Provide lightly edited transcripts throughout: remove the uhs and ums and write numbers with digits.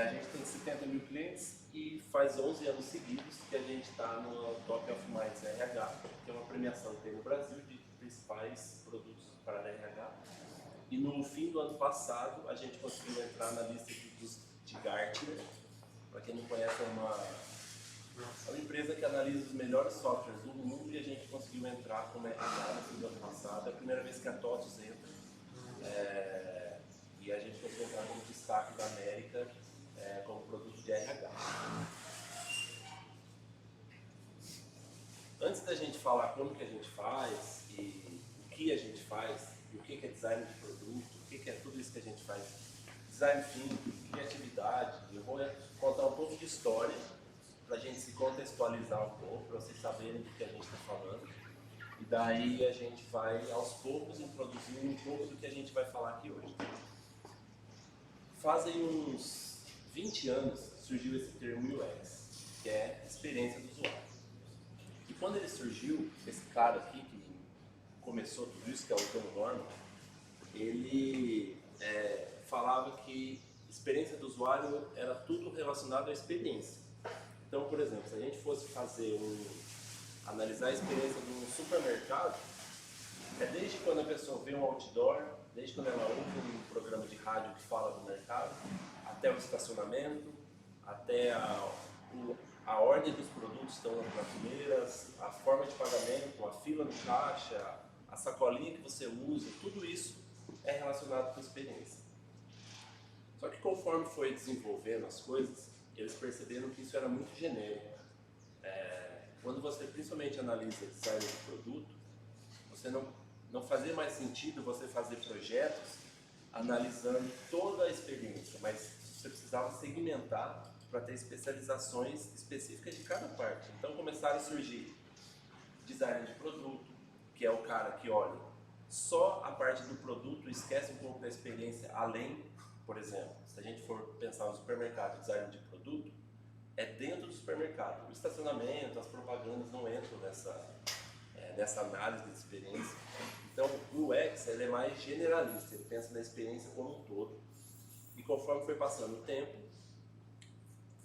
A gente tem 70 mil clientes e faz 11 anos seguidos que a gente está no Top of Minds RH, que é uma premiação que tem no Brasil de principais produtos para a RH. E no fim do ano passado a gente conseguiu entrar na lista de Gartner. Para quem não conhece, é uma empresa que analisa os melhores softwares do mundo e a gente conseguiu entrar como RH no fim do ano passado. É a primeira vez que a TOTUS entra. E a gente conseguiu entrar como destaque da América como produto de RH. Antes da gente falar como que a gente faz e o que a gente faz, e o que é design de produto, o que é tudo isso que a gente faz, design thinking, criatividade, eu vou contar um pouco de história para a gente se contextualizar um pouco, para vocês saberem do que a gente está falando. E daí a gente vai aos poucos introduzindo um pouco do que a gente vai falar aqui hoje. Fazem uns 20 anos surgiu esse termo UX, que é experiência do usuário. E quando ele surgiu, esse cara aqui que começou tudo isso, que é o Tom Norman, ele falava que experiência do usuário era tudo relacionado à experiência. Então, por exemplo, se a gente fosse analisar a experiência de um supermercado, desde quando a pessoa vê um outdoor, desde quando ela ouve um programa de rádio que fala do mercado, até o estacionamento, até a ordem dos produtos estão nas prateleiras, a forma de pagamento, a fila no caixa, a sacolinha que você usa, tudo isso é relacionado com experiência. Só que conforme foi desenvolvendo as coisas, eles perceberam que isso era muito genérico. Quando você principalmente analisa design de produto, você não fazia mais sentido você fazer projetos analisando toda a experiência, mas você precisava segmentar para ter especializações específicas de cada parte. Então começaram a surgir design de produto, que é o cara que olha só a parte do produto e esquece um pouco da experiência além. Por exemplo, se a gente for pensar no supermercado, design de produto, é dentro do supermercado. O estacionamento, as propagandas não entram nessa análise de experiência. Então, o UX ele é mais generalista, ele pensa na experiência como um todo. E conforme foi passando o tempo,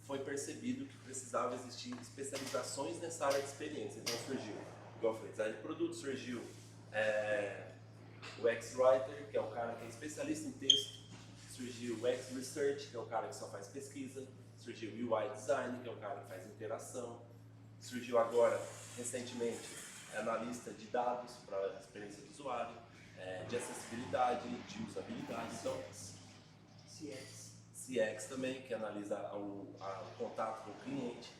foi percebido que precisava existir especializações nessa área de experiência. Então surgiu, igual eu falei, design de produto, surgiu o UX Writer, que é o cara que é especialista em texto, surgiu o UX Research, que é o cara que só faz pesquisa, surgiu o UI Design, que é o cara que faz interação, surgiu agora, recentemente, analista de dados para a experiência do usuário, de acessibilidade, de usabilidade, então, CX também, que analisa o contato com o cliente.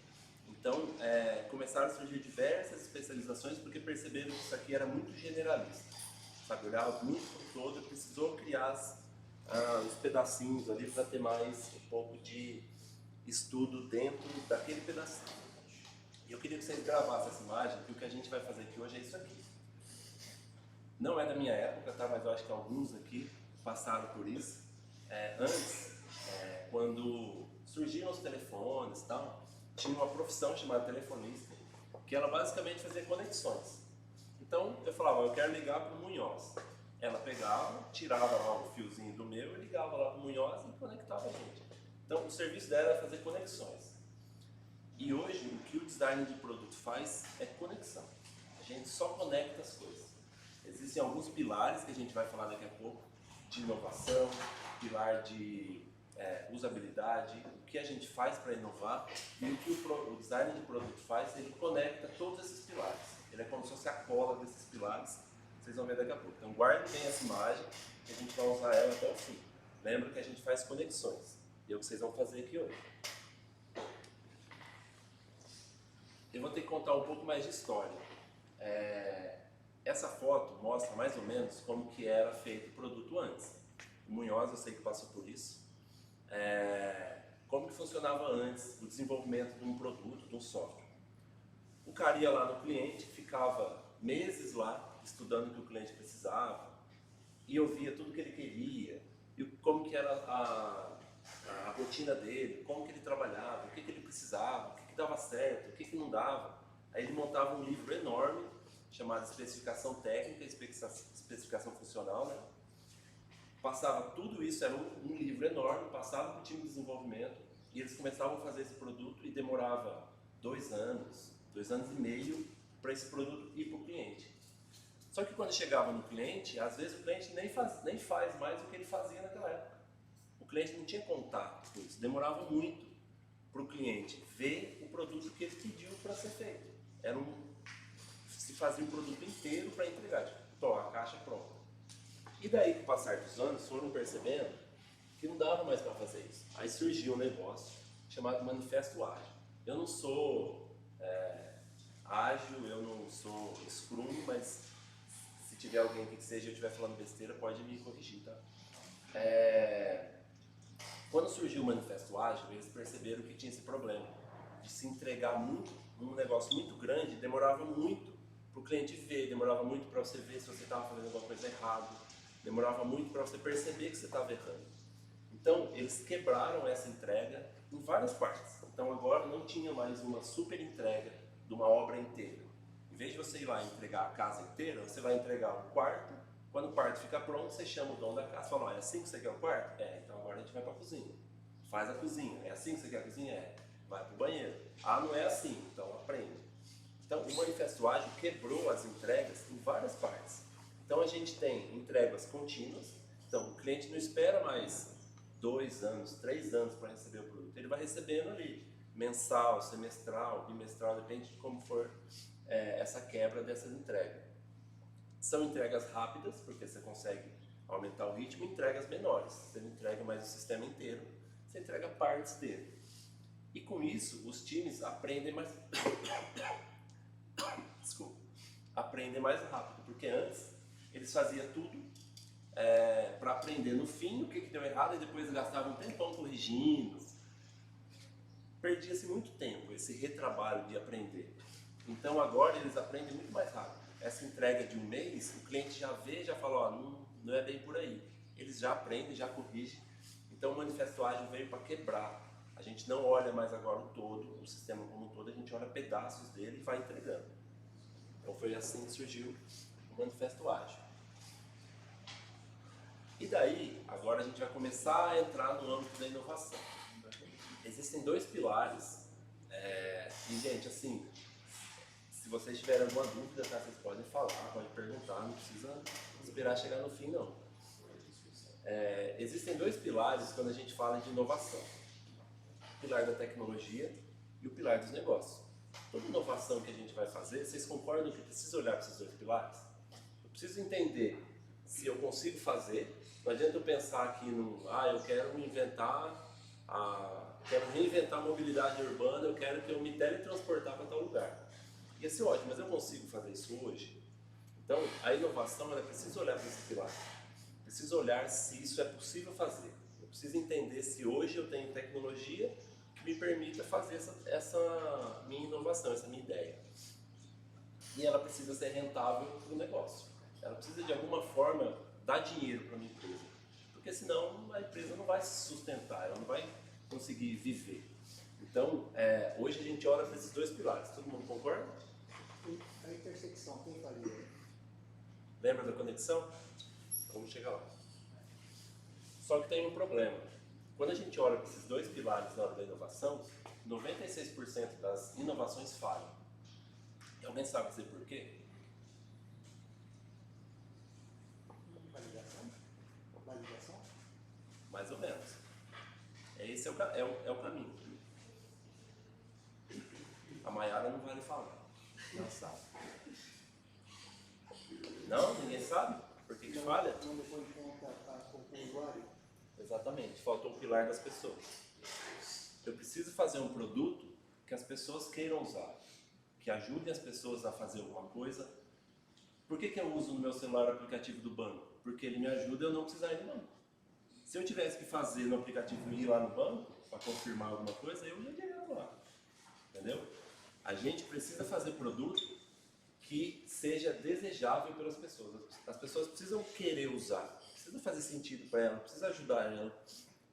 Então, começaram a surgir diversas especializações porque perceberam que isso aqui era muito generalista. Sabe, olhava muito para o todo e precisou criar os pedacinhos ali para ter mais um pouco de estudo dentro daquele pedacinho. E eu queria que vocês gravassem essa imagem, que o que a gente vai fazer aqui hoje é isso aqui. Não é da minha época, tá? Mas eu acho que alguns aqui passaram por isso. Antes, quando surgiram os telefones e tal, tinha uma profissão chamada telefonista, que ela basicamente fazia conexões. Então, eu falava, eu quero ligar para o Munhoz. Ela pegava, tirava lá o fiozinho do meu e ligava lá para o Munhoz e conectava a gente. Então, o serviço dela era fazer conexões. E hoje, o que o design de produto faz é conexão. A gente só conecta as coisas. Existem alguns pilares que a gente vai falar daqui a pouco, de inovação, pilar de usabilidade, o que a gente faz para inovar e o que o design de produto faz, ele conecta todos esses pilares. Ele é como se fosse a cola desses pilares, vocês vão ver daqui a pouco. Então guardem bem essa imagem, que a gente vai usar ela até o fim. Lembra que a gente faz conexões, e é o que vocês vão fazer aqui hoje. Eu vou ter que contar um pouco mais de história. Essa foto mostra mais ou menos como que era feito o produto antes. O Munhoz, eu sei que passou por isso. Como que funcionava antes o desenvolvimento de um produto, de um software. O cara ia lá no cliente, ficava meses lá estudando o que o cliente precisava e ouvia tudo que ele queria e como que era a rotina dele, como que ele trabalhava, o que ele precisava, o que dava certo, o que não dava. Aí ele montava um livro enorme chamado Especificação Técnica, Especificação Funcional, passava tudo isso, era um livro enorme, passava para o time de desenvolvimento e eles começavam a fazer esse produto e demorava 2 anos, 2 anos e meio para esse produto ir para o cliente. Só que quando chegava no cliente, às vezes o cliente nem faz mais o que ele fazia naquela época. O cliente não tinha contato com isso, demorava muito para o cliente ver o produto que ele pediu para ser feito. Se fazia um produto inteiro para entregar, tipo, a caixa é pronta. E daí, com o passar dos anos, foram percebendo que não dava mais para fazer isso. Aí surgiu um negócio chamado Manifesto Ágil. Eu não sou ágil, eu não sou Scrum, mas se tiver alguém que seja eu estiver falando besteira, pode me corrigir, tá? Quando surgiu o Manifesto Ágil, eles perceberam que tinha esse problema de se entregar muito, um negócio muito grande, demorava muito para o cliente ver, demorava muito para você ver se você estava fazendo alguma coisa errada, demorava muito para você perceber que você estava errando. Então, eles quebraram essa entrega em várias partes. Então, agora não tinha mais uma super entrega de uma obra inteira. Em vez de você ir lá entregar a casa inteira, você vai entregar um quarto. Quando o quarto fica pronto, você chama o dono da casa e fala, é assim que você quer o quarto? Então agora a gente vai para a cozinha. Faz a cozinha. É assim que você quer a cozinha? Vai para o banheiro. Não é assim, então aprende. Então, o Manifesto Ágil quebrou as entregas em várias partes. Então, a gente tem entregas contínuas. Então, o cliente não espera mais 2 anos, 3 anos para receber o produto. Ele vai recebendo ali, mensal, semestral, bimestral, depende de como for essa quebra dessa entrega. São entregas rápidas, porque você consegue aumentar o ritmo, e entregas menores. Você não entrega mais o sistema inteiro, você entrega partes dele. E com isso, os times aprendem mais... Desculpa. Aprendem mais rápido, porque antes eles faziam tudo para aprender no fim o que deu errado e depois gastavam um tempão corrigindo. Perdia-se muito tempo esse retrabalho de aprender. Então agora eles aprendem muito mais rápido. Essa entrega de um mês, o cliente já vê, já fala, não é bem por aí. Eles já aprendem, já corrigem. Então o Manifesto Ágil veio para quebrar. A gente não olha mais agora o todo, o sistema como um todo, a gente olha pedaços dele e vai entregando. Então foi assim que surgiu o Manifesto Ágil. E daí, agora a gente vai começar a entrar no âmbito da inovação. Existem 2 pilares, e gente, assim, se vocês tiverem alguma dúvida, tá, vocês podem falar, podem perguntar, não precisa esperar chegar no fim, não. Existem 2 pilares quando a gente fala de inovação. O pilar da tecnologia e o pilar dos negócios. Toda inovação que a gente vai fazer, vocês concordam que precisa olhar para esses 2 pilares? Eu preciso entender se eu consigo fazer. Não adianta eu pensar aqui eu quero quero reinventar a mobilidade urbana, eu quero que eu me teletransportar para tal lugar. Ia ser ótimo, mas eu consigo fazer isso hoje? Então, a inovação, ela precisa olhar para esse pilar. Precisa olhar se isso é possível fazer. Eu preciso entender se hoje eu tenho tecnologia que me permita fazer essa minha inovação, essa minha ideia. E ela precisa ser rentável para o negócio. Ela precisa, de alguma forma, dar dinheiro para a minha empresa. Porque senão a empresa não vai se sustentar, ela não vai conseguir viver. Então, hoje a gente olha para esses 2 pilares. Todo mundo concorda? A intersecção, quem faria? Lembra da conexão? Vamos chegar lá. Só que tem um problema. Quando a gente olha para esses 2 pilares na hora da inovação, 96% das inovações falham. E alguém sabe dizer por quê? Validação? Mais ou menos. Esse é o caminho. A Maiara não vai lhe falar. Não sabe. Não? Ninguém sabe? Por que falha? Não levou em conta com o usuário? Exatamente. Faltou o pilar das pessoas. Eu preciso fazer um produto que as pessoas queiram usar, que ajude as pessoas a fazer alguma coisa. Por que eu uso no meu celular o aplicativo do banco? Porque ele me ajuda a eu não precisar ir no banco. Se eu tivesse que fazer no aplicativo ir lá no banco, para confirmar alguma coisa, eu ia direto lá. Entendeu? A gente precisa fazer produto que seja desejável pelas pessoas. As pessoas precisam querer usar, precisa fazer sentido para ela, precisa ajudar ela.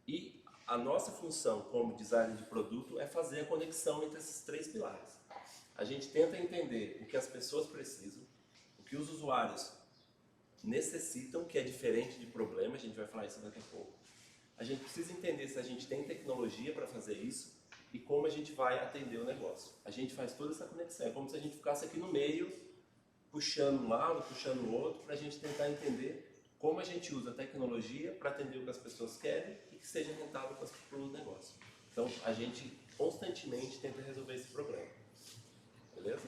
E a nossa função como designer de produto é fazer a conexão entre esses 3 pilares. A gente tenta entender o que as pessoas precisam, o que os usuários necessitam, que é diferente de problema, a gente vai falar isso daqui a pouco. A gente precisa entender se a gente tem tecnologia para fazer isso e como a gente vai atender o negócio. A gente faz toda essa conexão, é como se a gente ficasse aqui no meio, puxando um lado, puxando o outro, para a gente tentar entender como a gente usa a tecnologia para atender o que as pessoas querem e que seja rentável para o negócio. Então, a gente constantemente tenta resolver esse problema. Beleza?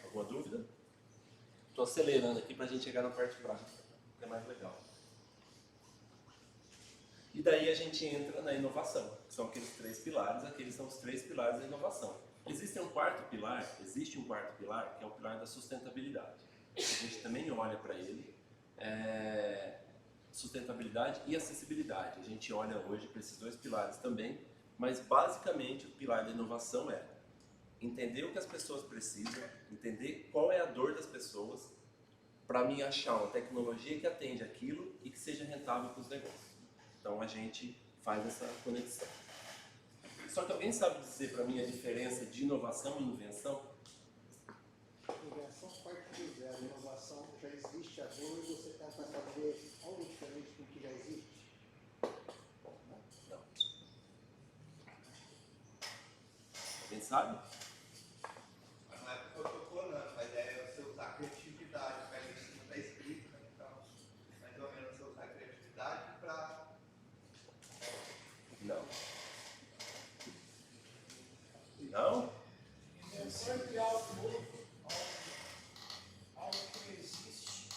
Alguma dúvida? Estou acelerando aqui para a gente chegar na parte prática, que é mais legal. E daí a gente entra na inovação, que são aqueles 3 pilares, aqueles são os 3 pilares da inovação. Existe um quarto pilar, que é o pilar da sustentabilidade. A gente também olha para ele, sustentabilidade e acessibilidade. A gente olha hoje para esses 2 pilares também, mas basicamente o pilar da inovação é entender o que as pessoas precisam, entender qual é a dor das pessoas, para mim achar uma tecnologia que atende aquilo e que seja rentável para os negócios. Então a gente faz essa conexão. Só que alguém sabe dizer para mim a diferença de inovação e invenção? Invenção parte do zero, inovação já existe a dor e você tenta fazer algo diferente do que já existe. Não. Alguém sabe? Mas não é porque eu estou clonando, mas é você usar a criatividade, para isso não está escrito, né? Então, mais ou menos você usar a criatividade para... Não. Não? Invenção é criar algo novo, algo que não existe,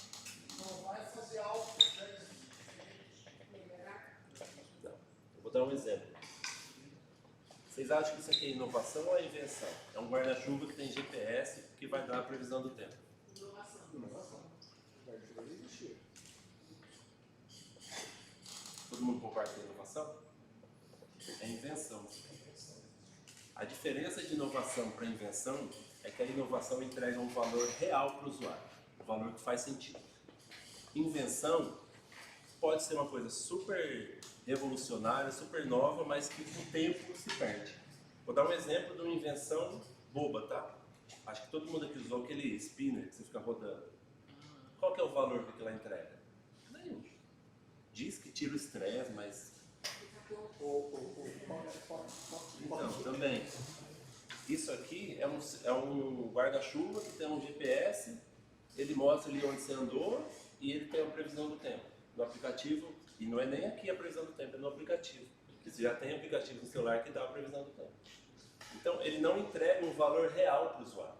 não vai fazer algo que já existe. Não. Eu vou dar um exemplo. Vocês acham que isso aqui é inovação ou é invenção? É um guarda-chuva que tem GPS que vai dar a previsão do tempo. Inovação. O guarda-chuva já existia. Todo mundo concorda com a inovação? É invenção. A diferença de inovação para invenção é que a inovação entrega um valor real para o usuário, um valor que faz sentido. Invenção pode ser uma coisa super revolucionária, super nova, mas que com o tempo se perde. Vou dar um exemplo de uma invenção boba, tá? Acho que todo mundo aqui usou aquele spinner que você fica rodando. Qual que é o valor que ela entrega? Nenhum. Diz que tira o estresse, mas... Então, também. Isso aqui é um guarda-chuva que tem um GPS, ele mostra ali onde você andou e ele tem a previsão do tempo. No aplicativo, e não é nem aqui a previsão do tempo, é no aplicativo. Porque você já tem aplicativo no celular que dá a previsão do tempo. Então, ele não entrega um valor real para o usuário.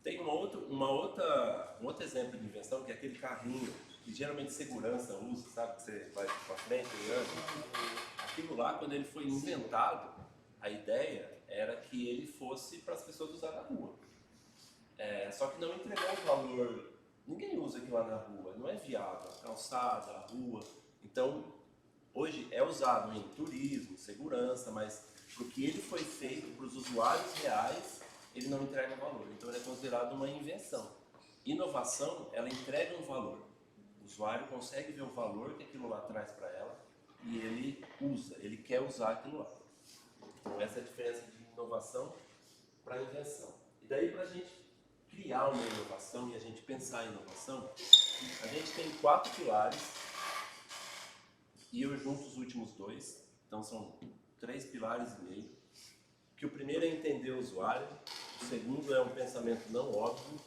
Tem um outro exemplo de invenção, que é aquele carrinho que geralmente segurança usa, sabe? Que você vai para frente e anda. Aquilo lá, quando ele foi inventado, a ideia era que ele fosse para as pessoas usar na rua. Só que não entregou um valor. Ninguém usa aquilo lá na rua, não é viável. A calçada, a rua. Então, hoje é usado em turismo, segurança, mas para o que ele foi feito para os usuários reais, ele não entrega valor. Então, ele é considerado uma invenção. Inovação, ela entrega um valor. O usuário consegue ver o valor que aquilo lá traz para ela e ele usa, ele quer usar aquilo lá. Então, essa é a diferença de inovação para invenção. E daí, para a gente criar uma inovação e a gente pensar em inovação, a gente tem 4 pilares e eu junto os últimos 2, então são 3 pilares e meio. Que o primeiro é entender o usuário, o segundo é um pensamento não óbvio,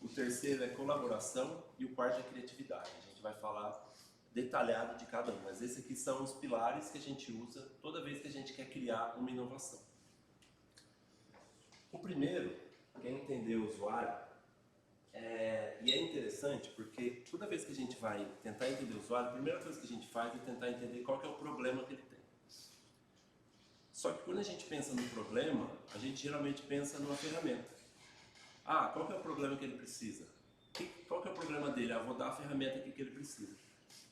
o terceiro é colaboração e o quarto é criatividade. A gente vai falar detalhado de cada um, mas esses aqui são os pilares que a gente usa toda vez que a gente quer criar uma inovação. O primeiro, que é entender o usuário, e é interessante porque toda vez que a gente vai tentar entender o usuário, a primeira coisa que a gente faz é tentar entender qual que é o problema que ele tem. Só que quando a gente pensa no problema, a gente geralmente pensa numa ferramenta. Qual que é o problema que ele precisa? Qual que é o problema dele? Vou dar a ferramenta aqui que ele precisa.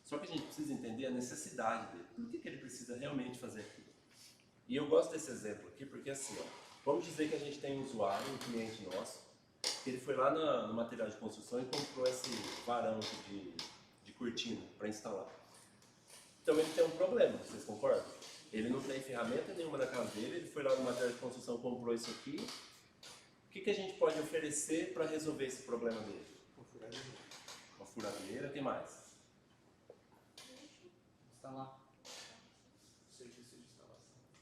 Só que a gente precisa entender a necessidade dele. Por que ele precisa realmente fazer aquilo? E eu gosto desse exemplo aqui porque assim, vamos dizer que a gente tem um usuário, um cliente nosso, que ele foi lá no material de construção e comprou esse varão de cortina para instalar. Então ele tem um problema, vocês concordam? Ele não tem ferramenta nenhuma na casa dele, ele foi lá no material de construção, comprou isso aqui. O que a gente pode oferecer para resolver esse problema dele? Uma furadeira. Uma furadeira, o que mais? Instalar. Serviço de instalação.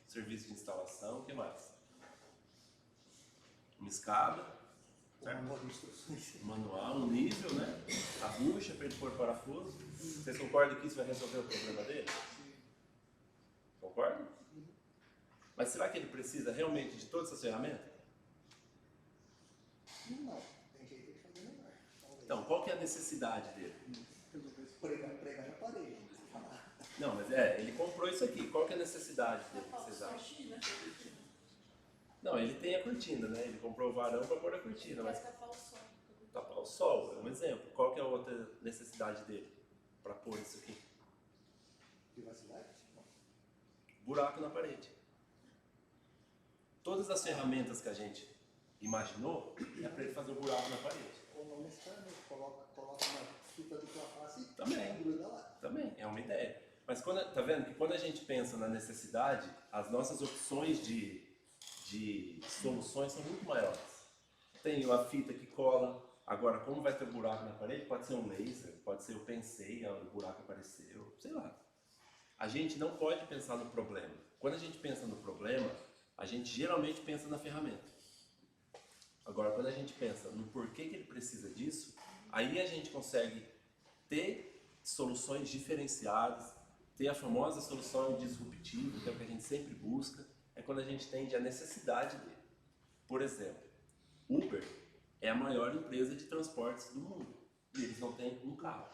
Serviço de instalação, o que mais? Uma escada, O certo? manual de instruções. Um manual, um nível, né? A bucha para ele pôr parafuso. Vocês concordam que isso vai resolver o problema dele? Concordam? Mas será que ele precisa realmente de todas essas ferramentas? Não, tem jeito de fazer melhor. Talvez. Então, qual que é a necessidade dele? Pregar na parede. Não, mas ele comprou isso aqui. Qual que é a necessidade dele, que vocês acham? Não, ele tem a cortina, né? Ele comprou o varão para pôr a cortina, mas tapar o sol é um exemplo. Qual que é a outra necessidade dele para pôr isso aqui? Privacidade? Buraco na parede. Todas as ferramentas que a gente imaginou é para ele fazer um buraco na parede. Ou não necessariamente, coloca uma fita dupla face e Também. gruda lá. Também é uma ideia. Mas tá vendo que quando a gente pensa na necessidade, as nossas opções de soluções são muito maiores. Tem a fita que cola. Agora, como vai ter um buraco na parede, pode ser um laser, pode ser eu pensei, o buraco apareceu, sei lá. A gente não pode pensar no problema. Quando a gente pensa no problema, a gente geralmente pensa na ferramenta. Agora, quando a gente pensa no porquê que ele precisa disso, aí a gente consegue ter soluções diferenciadas, ter a famosa solução disruptiva, que é o que a gente sempre busca, é quando a gente entende a necessidade dele. Por exemplo, Uber é a maior empresa de transportes do mundo e eles não têm um carro.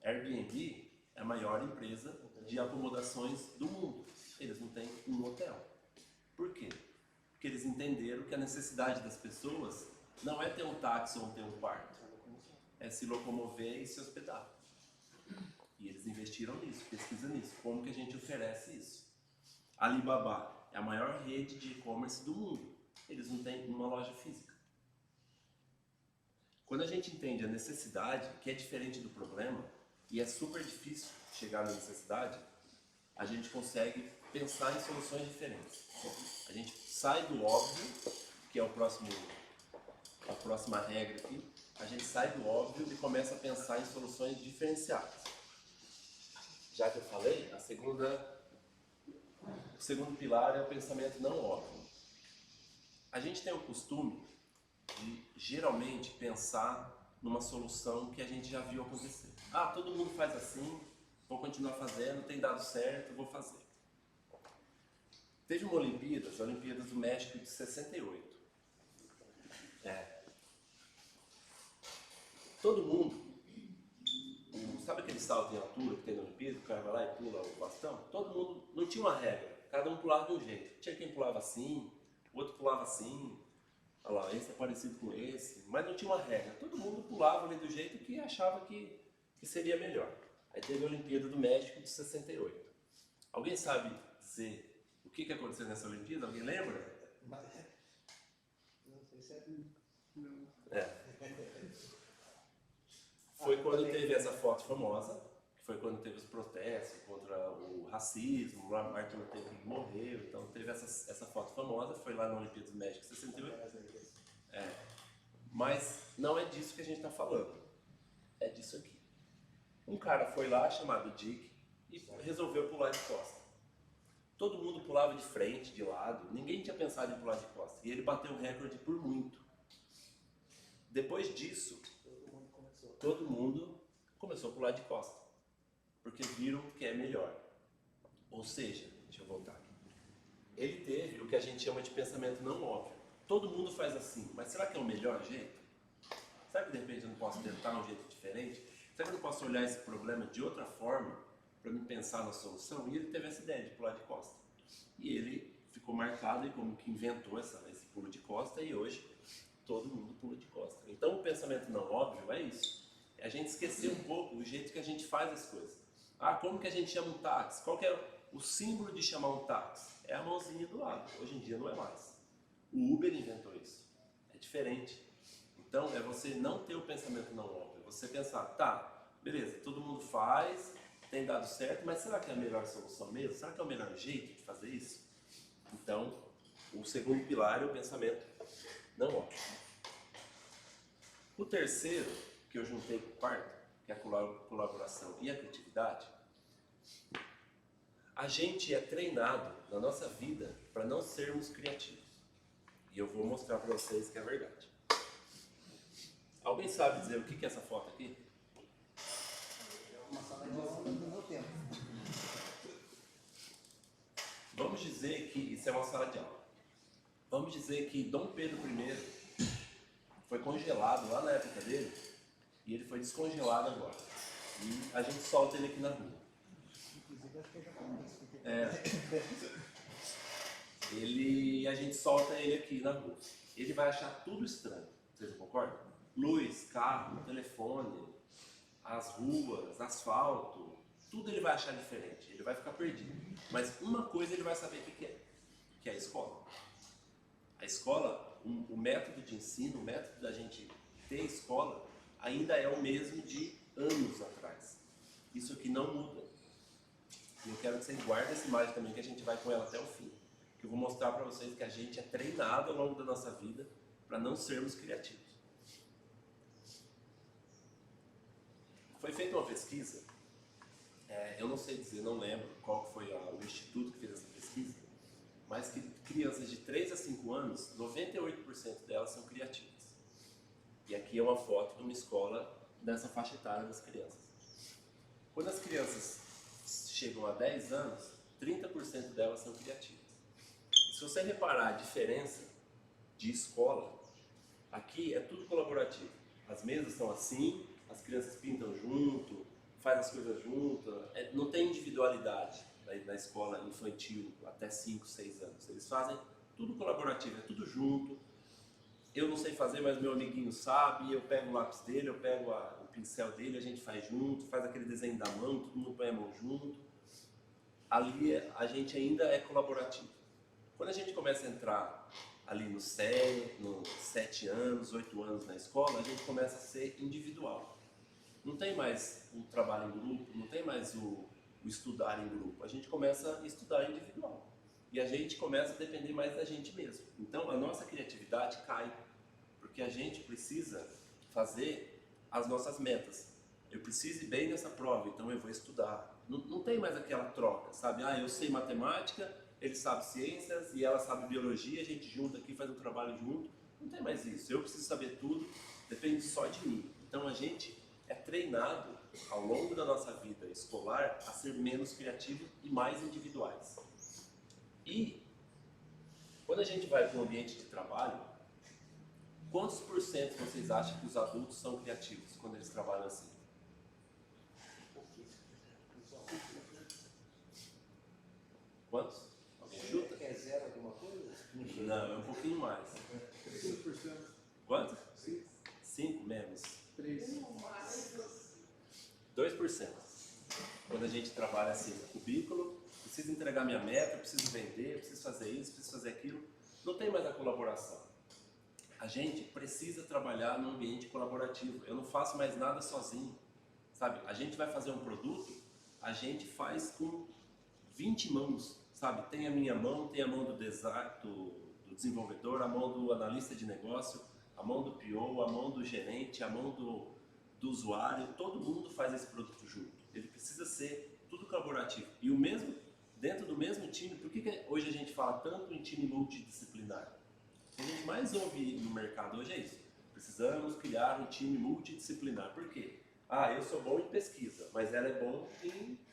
Airbnb é a maior empresa de acomodações do mundo. Eles não têm um hotel. Por quê? Porque eles entenderam que a necessidade das pessoas não é ter um táxi ou ter um quarto, é se locomover e se hospedar. E eles investiram nisso, pesquisa nisso. Como que a gente oferece isso? Alibaba é a maior rede de e-commerce do mundo. Eles não têm uma loja física. Quando a gente entende a necessidade, que é diferente do problema, e é super difícil chegar na necessidade, a gente consegue pensar em soluções diferentes. A gente sai do óbvio, que é a próxima regra aqui, a gente sai do óbvio e começa a pensar em soluções diferenciadas. Já que eu falei, o segundo pilar é o pensamento não óbvio. A gente tem o costume de geralmente pensar numa solução que a gente já viu acontecer. Ah, todo mundo faz assim, vou continuar fazendo, tem dado certo, vou fazer. Teve uma Olimpíadas, a Olimpíadas do México de 68. Todo mundo, sabe aquele salto em altura que tem na Olimpíada, o cara vai lá e pula o bastão? Todo mundo, não tinha uma regra, cada um pulava de um jeito. Tinha quem pulava assim, o outro pulava assim, olha lá, esse é parecido com esse, mas não tinha uma regra. Todo mundo pulava ali do jeito que achava que seria melhor. Aí teve a Olimpíada do México de 68. Alguém sabe dizer o que aconteceu nessa Olimpíada? Alguém lembra? Não sei se é. Foi quando teve essa foto famosa, que foi quando teve os protestos contra o racismo, o Martin Luther King morreu, então teve essa foto famosa, foi lá na Olimpíada do México 68. Mas não é disso que a gente está falando, é disso aqui. Um cara foi lá, chamado Dick, e resolveu pular de costa. Todo mundo pulava de frente, de lado, ninguém tinha pensado em pular de costa, e ele bateu o recorde por muito. Depois disso, todo mundo começou a pular de costa, porque viram que é melhor. Ou seja, deixa eu voltar aqui. Ele teve o que a gente chama de pensamento não óbvio. Todo mundo faz assim, mas será que é o melhor jeito? Será que de repente eu não posso tentar um jeito diferente? Será que eu não posso olhar esse problema de outra forma para me pensar na solução? E ele teve essa ideia de pular de costa. E ele ficou marcado e como que inventou esse pulo de costa e hoje todo mundo pula de costa. Então o pensamento não óbvio é isso. É a gente esquecer um pouco do jeito que a gente faz as coisas. Ah, como que a gente chama um táxi? Qual que é o símbolo de chamar um táxi? É a mãozinha do lado. Hoje em dia não é mais. O Uber inventou isso. É diferente. Então é você não ter o pensamento não óbvio. Você pensar, tá, beleza, todo mundo faz, tem dado certo, mas será que é a melhor solução mesmo? Será que é o melhor jeito de fazer isso? Então, o segundo pilar é o pensamento não óbvio. O terceiro, que eu juntei com o quarto, que é a colaboração e a criatividade, A gente é treinado na nossa vida para não sermos criativos. E eu vou mostrar para vocês que é verdade. Alguém sabe dizer o que é essa foto aqui? É uma sala de aula do meu tempo. Vamos dizer que isso é uma sala de aula. Vamos dizer que Dom Pedro I foi congelado lá na época dele e ele foi descongelado agora. E a gente solta ele aqui na rua. Inclusive, acho que eu já conheço. A gente solta ele aqui na rua. Ele vai achar tudo estranho. Vocês não concordam? Luz, carro, telefone, as ruas, asfalto, tudo ele vai achar diferente. Ele vai ficar perdido. Mas uma coisa ele vai saber o que é, que é a escola. A escola, o método de ensino, o método da gente ter escola, ainda é o mesmo de anos atrás. Isso aqui não muda. E eu quero que vocês guardem essa imagem também, que a gente vai com ela até o fim. Que eu vou mostrar para vocês que a gente é treinado ao longo da nossa vida para não sermos criativos. Foi feita uma pesquisa, eu não sei dizer, não lembro qual foi o instituto que fez essa pesquisa, mas que crianças de 3 a 5 anos, 98% delas são criativas. E aqui é uma foto de uma escola dessa faixa etária das crianças. Quando as crianças chegam a 10 anos, 30% delas são criativas. E se você reparar a diferença de escola, aqui é tudo colaborativo. As mesas estão assim, as crianças pintam junto, fazem as coisas junto, não tem individualidade na escola infantil até 5, 6 anos. Eles fazem tudo colaborativo, é tudo junto. Eu não sei fazer, mas meu amiguinho sabe, eu pego o lápis dele, eu pego o pincel dele, a gente faz junto, faz aquele desenho da mão, todo mundo põe a mão junto. Ali a gente ainda é colaborativo. Quando a gente começa a entrar ali nos 7 anos, 8 anos na escola, a gente começa a ser individual. Não tem mais o trabalho em grupo, não tem mais o estudar em grupo. A gente começa a estudar individual. E a gente começa a depender mais da gente mesmo. Então a nossa criatividade cai, porque a gente precisa fazer as nossas metas. Eu preciso ir bem nessa prova, então eu vou estudar. Não tem mais aquela troca, sabe? Eu sei matemática, ele sabe ciências e ela sabe biologia, a gente junta aqui, faz um trabalho junto. Não tem mais isso. Eu preciso saber tudo, depende só de mim. Então a gente é treinado ao longo da nossa vida escolar a ser menos criativo e mais individuais. E quando a gente vai para um ambiente de trabalho, quantos por cento vocês acham que os adultos são criativos quando eles trabalham assim? Quantos? Alguém chuta? É zero alguma coisa? Não, é um pouquinho mais. 5%. Quanto? 5%. 5 menos. 3%. 2%. Quando a gente trabalha assim no cubículo, preciso entregar minha meta, preciso vender, preciso fazer isso, preciso fazer aquilo, não tem mais a colaboração. A gente precisa trabalhar num ambiente colaborativo. Eu não faço mais nada sozinho, sabe? A gente vai fazer um produto, a gente faz com 20 mãos, sabe? Tem a minha mão, tem a mão do desenvolvedor, a mão do analista de negócio, a mão do PO, a mão do gerente, a mão do usuário. Todo mundo faz esse produto junto. Ele precisa ser tudo colaborativo. E o mesmo, dentro do mesmo time, por que hoje a gente fala tanto em time multidisciplinar? O que a gente mais ouve no mercado hoje é isso. Precisamos criar um time multidisciplinar. Por quê? Eu sou bom em pesquisa, mas ela é bom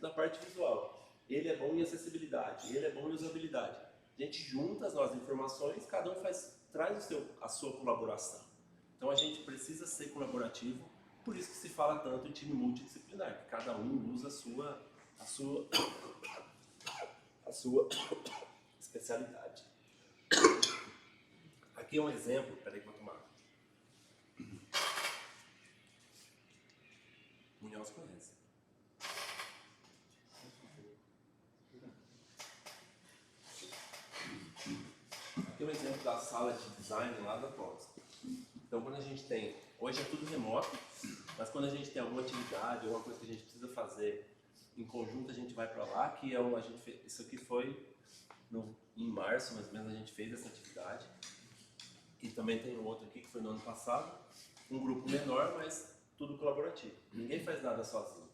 na parte visual. Ele é bom em acessibilidade, ele é bom em usabilidade. A gente junta as nossas informações, cada um traz a sua colaboração. Então a gente precisa ser colaborativo, por isso que se fala tanto em time multidisciplinar, que cada um usa a sua especialidade. Aqui é um exemplo, peraí que eu vou tomar. Munhoz conhece. Aqui é um exemplo da sala de design lá da TOTS. Então quando a gente tem, hoje é tudo remoto, mas quando a gente tem alguma atividade, alguma coisa que a gente precisa fazer em conjunto, a gente vai para lá, que é isso aqui foi em março, mais ou menos, a gente fez essa atividade. E também tem um outro aqui que foi no ano passado, um grupo menor, mas tudo colaborativo. Ninguém faz nada sozinho.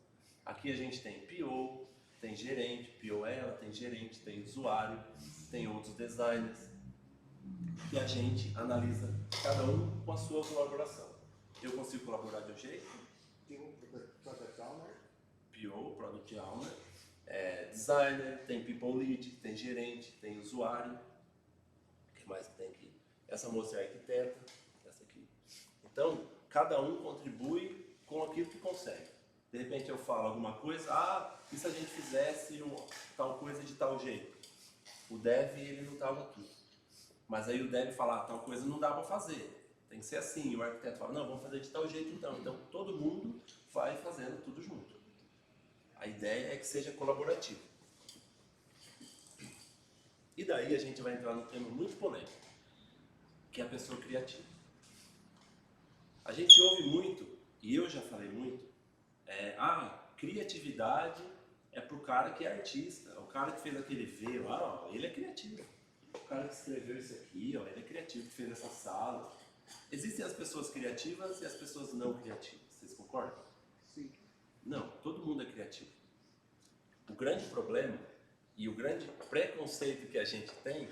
Aqui a gente tem PO, tem gerente, PO ela, tem gerente, tem usuário, tem outros designers. E a gente analisa cada um com a sua colaboração. Eu consigo colaborar de um jeito, Tem um Product Owner. PO, Product Owner, designer, tem People Lead, tem gerente, tem usuário. O que mais que tem aqui? Essa moça é arquiteta, essa aqui. Então, cada um contribui com aquilo que consegue. De repente eu falo alguma coisa, e se a gente fizesse tal coisa de tal jeito? O dev, ele não estava aqui. Mas aí o dev fala, tal coisa não dá para fazer. Tem que ser assim. E o arquiteto fala, não, vamos fazer de tal jeito então. Então todo mundo vai fazendo tudo junto. A ideia é que seja colaborativo. E daí a gente vai entrar num tema muito polêmico, que é a pessoa criativa. A gente ouve muito, e eu já falei muito, criatividade é pro cara que é artista, o cara que fez aquele V lá, ele é criativo. O cara que escreveu isso aqui, ele é criativo, que fez essa sala. Existem as pessoas criativas e as pessoas não criativas, vocês concordam? Sim. Não, todo mundo é criativo. O grande problema e o grande preconceito que a gente tem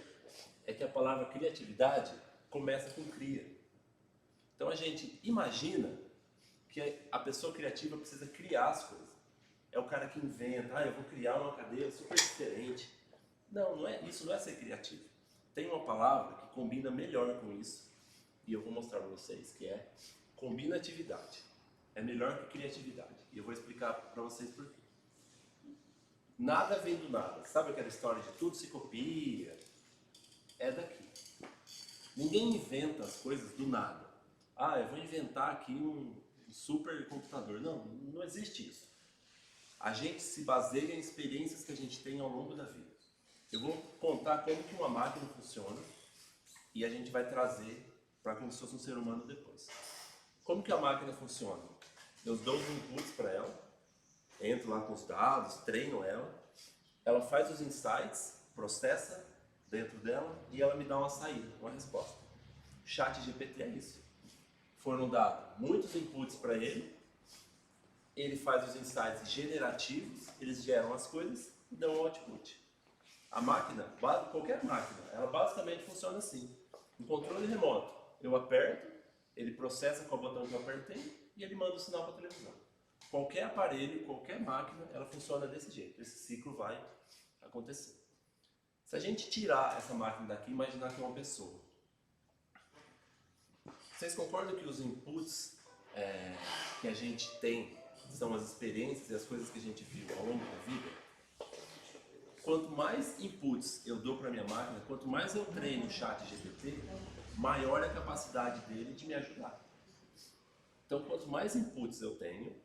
é que a palavra criatividade começa com cria. Então a gente imagina que a pessoa criativa precisa criar as coisas. É o cara que inventa, eu vou criar uma cadeira super diferente. Não, isso não é ser criativo. Tem uma palavra que combina melhor com isso, e eu vou mostrar para vocês, que é combinatividade. É melhor que criatividade. E eu vou explicar para vocês por quê. Nada vem do nada. Sabe aquela história de tudo se copia? É daqui. Ninguém inventa as coisas do nada. Eu vou inventar aqui um super computador. Não existe isso. A gente se baseia em experiências que a gente tem ao longo da vida. Eu vou contar como que uma máquina funciona e a gente vai trazer para como se fosse um ser humano depois. Como que a máquina funciona? Eu dou os inputs para ela, entro lá com os dados, treino ela faz os insights, processa dentro dela e ela me dá uma saída, uma resposta. O ChatGPT é isso. Foram dados muitos inputs para ele faz os insights generativos, eles geram as coisas e dão um output. A máquina, qualquer máquina, ela basicamente funciona assim. Um controle remoto, eu aperto, ele processa com o botão que eu apertei e ele manda o sinal para a televisão. Qualquer aparelho, qualquer máquina, ela funciona desse jeito. Esse ciclo vai acontecer. Se a gente tirar essa máquina daqui, imaginar que é uma pessoa. Vocês concordam que os inputs que a gente tem são as experiências e as coisas que a gente viu ao longo da vida? Quanto mais inputs eu dou para minha máquina, quanto mais eu treino o ChatGPT, maior é a capacidade dele de me ajudar. Então, quanto mais inputs eu tenho,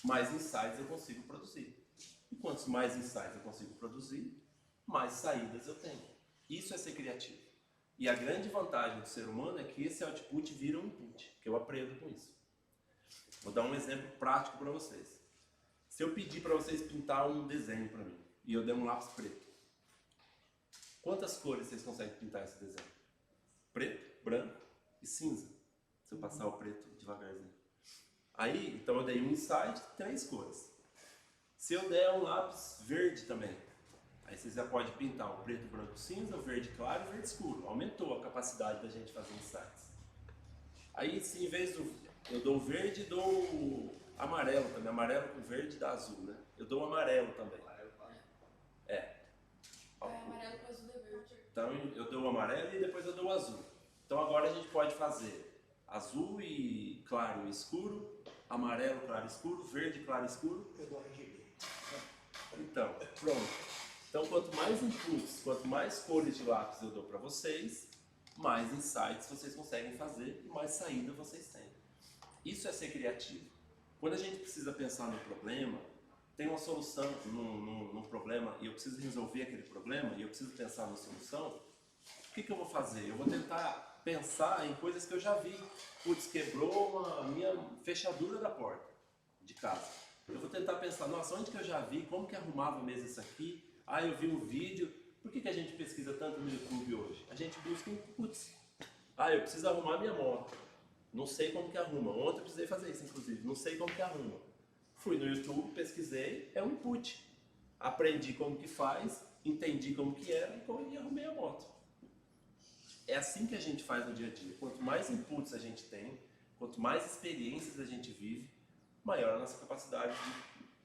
mais insights eu consigo produzir. E quantos mais insights eu consigo produzir, mais saídas eu tenho. Isso é ser criativo. E a grande vantagem do ser humano é que esse output vira um input, que eu aprendo com isso. Vou dar um exemplo prático para vocês. Se eu pedir para vocês pintar um desenho para mim, e eu der um lápis preto, quantas cores vocês conseguem pintar esse desenho? Preto, branco e cinza. Se eu passar o preto devagarzinho. Aí, então eu dei um insight, 3 cores. Se eu der um lápis verde também, aí você já pode pintar o preto, branco, cinza, o verde claro e o verde escuro. Aumentou a capacidade da gente fazer insights. Aí, se em vez eu dou o verde, dou o amarelo também. Amarelo com verde dá azul, né? Eu dou o amarelo também. Amarelo com azul é verde. Então eu dou o amarelo e depois eu dou o azul. Então agora a gente pode fazer azul e claro e escuro, amarelo, claro e escuro, verde, claro e escuro. Eu dou RGB. Então, pronto. Então quanto mais inputs, quanto mais cores de lápis eu dou para vocês, mais insights vocês conseguem fazer e mais saída vocês têm. Isso é ser criativo. Quando a gente precisa pensar no problema, tem uma solução num problema e eu preciso resolver aquele problema e eu preciso pensar na solução, o que eu vou fazer? Eu vou tentar pensar em coisas que eu já vi. Putz, quebrou a minha fechadura da porta de casa. Eu vou tentar pensar, nossa, onde que eu já vi? Como que arrumava mesmo isso aqui? Eu vi um vídeo. Por que a gente pesquisa tanto no YouTube hoje? A gente busca inputs. Eu preciso arrumar minha moto. Não sei como que arruma. Ontem eu precisei fazer isso, inclusive. Não sei como que arruma. Fui no YouTube, pesquisei, é um input. aprendi como que faz, entendi como que era e arrumei a moto. É assim que a gente faz no dia a dia. Quanto mais inputs a gente tem, quanto mais experiências a gente vive, maior a nossa capacidade de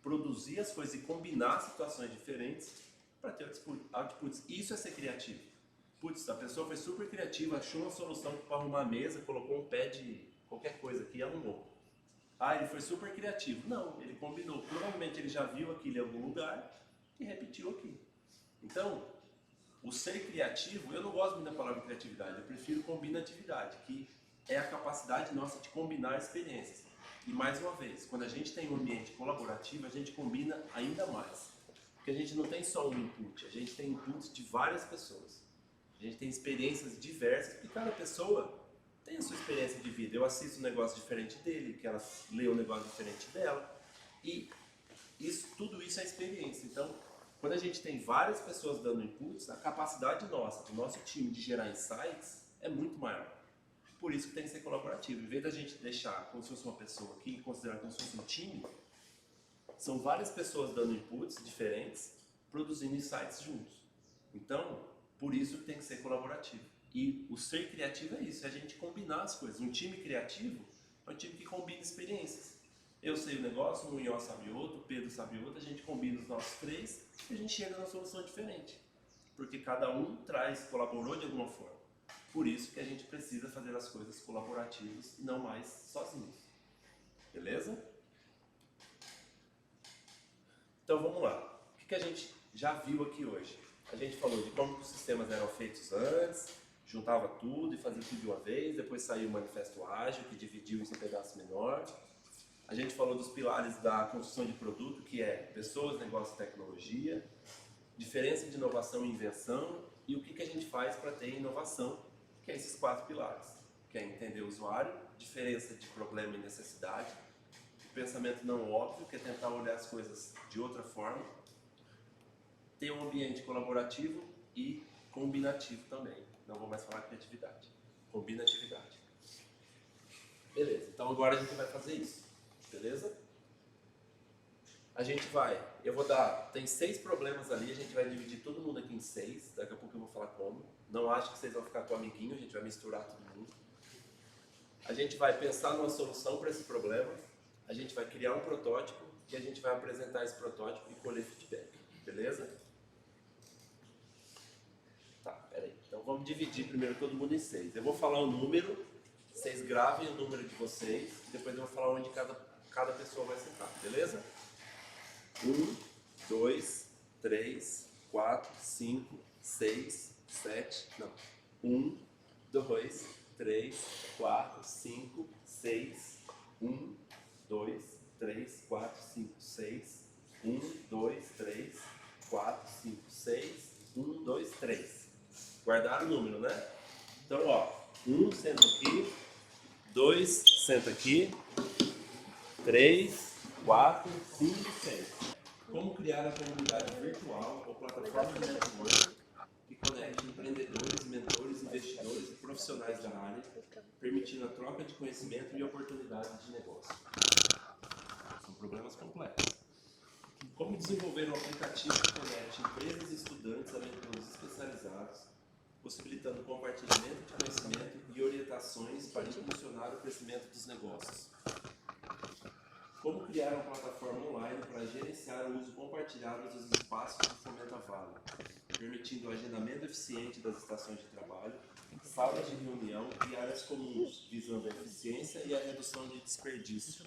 produzir as coisas e combinar situações diferentes para ter outputs. Isso é ser criativo. Putz, a pessoa foi super criativa, achou uma solução para arrumar a mesa, colocou um pé de qualquer coisa aqui e arrumou. Ah, ele foi super criativo. Não, ele combinou. Provavelmente ele já viu aquilo em algum lugar e repetiu aqui. Então, o ser criativo, eu não gosto muito da palavra criatividade, eu prefiro combinatividade, que é a capacidade nossa de combinar experiências. E mais uma vez, quando a gente tem um ambiente colaborativo, a gente combina ainda mais. Porque a gente não tem só um input, a gente tem inputs de várias pessoas. A gente tem experiências diversas e cada pessoa tem a sua experiência de vida. Eu assisto um negócio diferente dele, que ela lê um negócio diferente dela. E tudo isso é experiência. Então, quando a gente tem várias pessoas dando inputs, a capacidade nossa, do nosso time de gerar insights é muito maior. Por isso que tem que ser colaborativo. Em vez da gente deixar como se fosse uma pessoa aqui e considerar como se fosse um time, são várias pessoas dando inputs diferentes, produzindo insights juntos. Então, por isso que tem que ser colaborativo. E o ser criativo é isso, é a gente combinar as coisas. Um time criativo é um time que combina experiências. Eu sei o negócio, o Munhoz sabe outro, o Pedro sabe outro, a gente combina os nossos três e a gente chega numa solução diferente. Porque cada um colaborou de alguma forma. Por isso que a gente precisa fazer as coisas colaborativas e não mais sozinhos. Beleza? Então vamos lá. O que a gente já viu aqui hoje? A gente falou de como os sistemas eram feitos antes, juntava tudo e fazia tudo de uma vez, depois saiu o manifesto ágil, que dividiu isso em pedaços menores. A gente falou dos pilares da construção de produto, que é pessoas, negócio e tecnologia, diferença de inovação e invenção, e o que a gente faz para ter inovação, que é esses 4 pilares, que é entender o usuário, diferença de problema e necessidade, o pensamento não óbvio, que é tentar olhar as coisas de outra forma, ter um ambiente colaborativo e combinativo também. Não vou mais falar criatividade, combinatividade. Beleza, então agora a gente vai fazer isso, beleza? A gente vai, tem 6 problemas ali, a gente vai dividir todo mundo aqui em 6, daqui a pouco eu vou falar como. Não acho que vocês vão ficar com o amiguinho, a gente vai misturar todo mundo. A gente vai pensar numa solução para esse problema, a gente vai criar um protótipo e a gente vai apresentar esse protótipo e colher feedback, beleza? Tá, peraí. Então vamos dividir primeiro todo mundo em 6. Eu vou falar o número, vocês gravem o número de vocês, depois eu vou falar onde cada pessoa vai sentar, beleza? 1, 2, 3, 4, 5, 6, 7, não. 1, 2, 3, 4, 5, 6, 1, 2, 3, 4, 5, 6, 1, 2, 3, 4, 5, 6, 1, 2, 3. Guardaram o número, né? Então, ó, 1 senta aqui, 2 senta aqui, 3, 4, 5, 6. Como criar a comunidade virtual ou plataforma de network que conecte empreendedores, mentores, investidores e profissionais da área, permitindo a troca de conhecimento e oportunidades de negócio. São problemas complexos. Como desenvolver um aplicativo que conecte empresas e estudantes a mentores especializados, possibilitando compartilhamento de conhecimento e orientações para impulsionar o crescimento dos negócios. Como criar uma plataforma online para gerenciar o uso compartilhado dos espaços do Fomenta Vale, permitindo o agendamento eficiente das estações de trabalho, salas de reunião e áreas comuns, visando a eficiência e a redução de desperdício.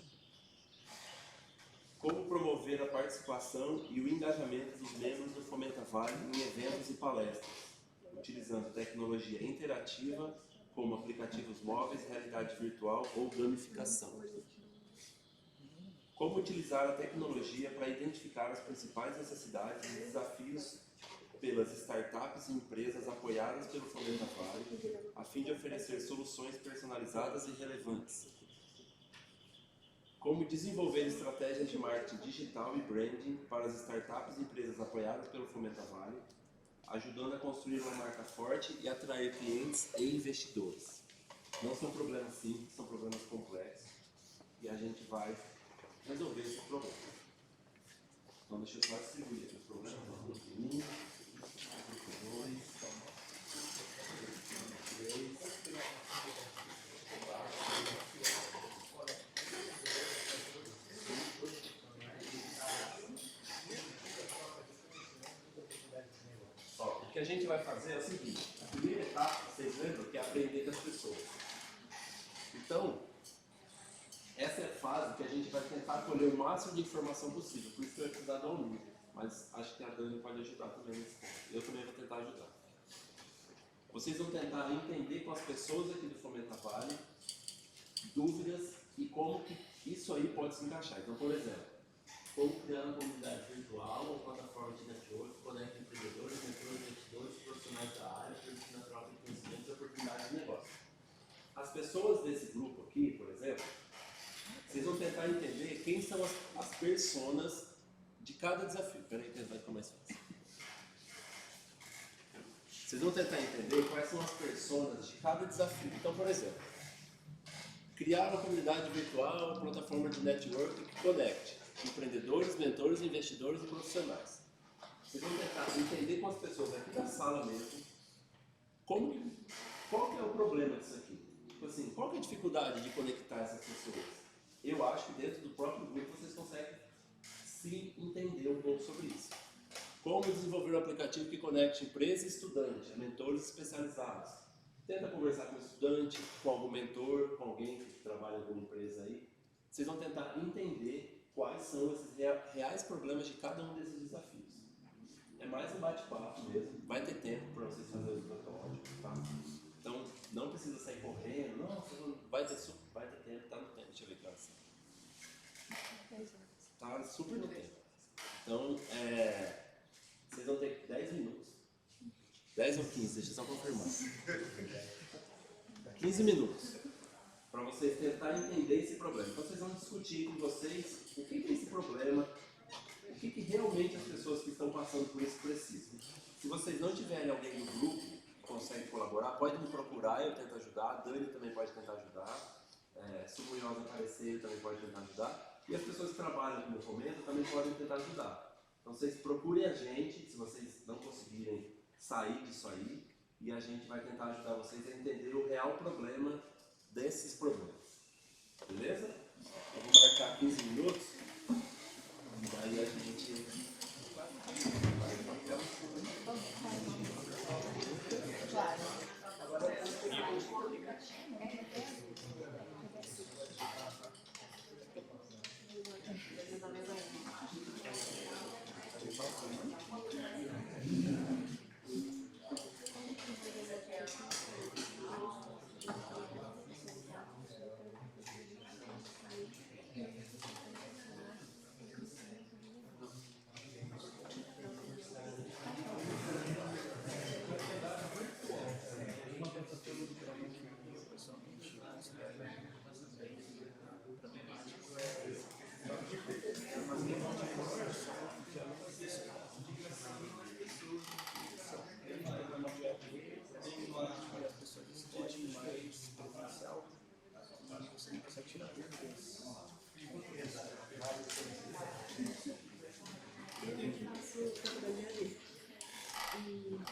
Como promover a participação e o engajamento dos membros do Fomenta Vale em eventos e palestras, utilizando tecnologia interativa como aplicativos móveis, realidade virtual ou gamificação. Como utilizar a tecnologia para identificar as principais necessidades e desafios pelas startups e empresas apoiadas pelo Fomenta Vale, a fim de oferecer soluções personalizadas e relevantes. Como desenvolver estratégias de marketing digital e branding para as startups e empresas apoiadas pelo Fomenta Vale, ajudando a construir uma marca forte e atrair clientes e investidores. Não são problemas simples, são problemas complexos e a gente vai resolver esse problema. Então deixa eu só distribuir aqui os problemas. Grupo 1, grupo 2, 3, 4. Ó, o que a gente vai fazer é o seguinte: a primeira etapa, vocês lembram, que é aprender das pessoas. Então, essa é a fase que a gente vai tentar colher o máximo de informação possível. Por isso que eu ia precisar dar um número. Mas acho que a Dani pode ajudar também nesse ponto. Eu também vou tentar ajudar. Vocês vão tentar entender com as pessoas aqui do Fomenta Vale dúvidas e como que isso aí pode se encaixar. Então, por exemplo, como criar uma comunidade virtual ou plataforma de network que conecta empreendedores, mentores, investidores, profissionais da área, permitindo a troca de conhecimentos e oportunidades de negócio. As pessoas desse grupo aqui, por exemplo, vocês vão tentar entender quem são as personas de cada desafio. Peraí, que vai ficar mais fácil. Vocês vão tentar entender quais são as personas de cada desafio. Então, por exemplo, criar uma comunidade virtual, uma plataforma de network que conecte empreendedores, mentores, investidores e profissionais. Vocês vão tentar entender com as pessoas aqui da sala mesmo qual que é o problema disso aqui. Tipo assim, qual que é a dificuldade de conectar essas pessoas? Eu acho que dentro do próprio grupo vocês conseguem se entender um pouco sobre isso. Como desenvolver um aplicativo que conecte empresa e estudante, a mentores especializados. Tenta conversar com o estudante, com algum mentor, com alguém que trabalha em alguma empresa aí. Vocês vão tentar entender quais são esses reais problemas de cada um desses desafios. É mais um bate-papo mesmo. Vai ter tempo para vocês fazerem os protótipos, tá? Então, não precisa sair correndo. Não, vai ter tempo, tá no tempo. Deixa eu ver que horas são. Tá super no tempo. Então, vocês vão ter 10 minutos. 10 ou 15, deixa eu só confirmar. 15 minutos. Para vocês tentarem entender esse problema. Então, vocês vão discutir com vocês o que é esse problema, o que realmente as pessoas que estão passando por isso precisam. Se vocês não tiverem alguém no grupo que consegue colaborar, pode me procurar, eu tento ajudar. A Dani também pode tentar ajudar. Se o Munhoz aparecer, ele também pode tentar ajudar. E as pessoas que trabalham com o Fomenta também podem tentar ajudar. Então vocês procurem a gente, se vocês não conseguirem sair disso aí, e a gente vai tentar ajudar vocês a entender o real problema desses problemas. Beleza? Eu vou marcar 15 minutos, e aí a gente vai no papel.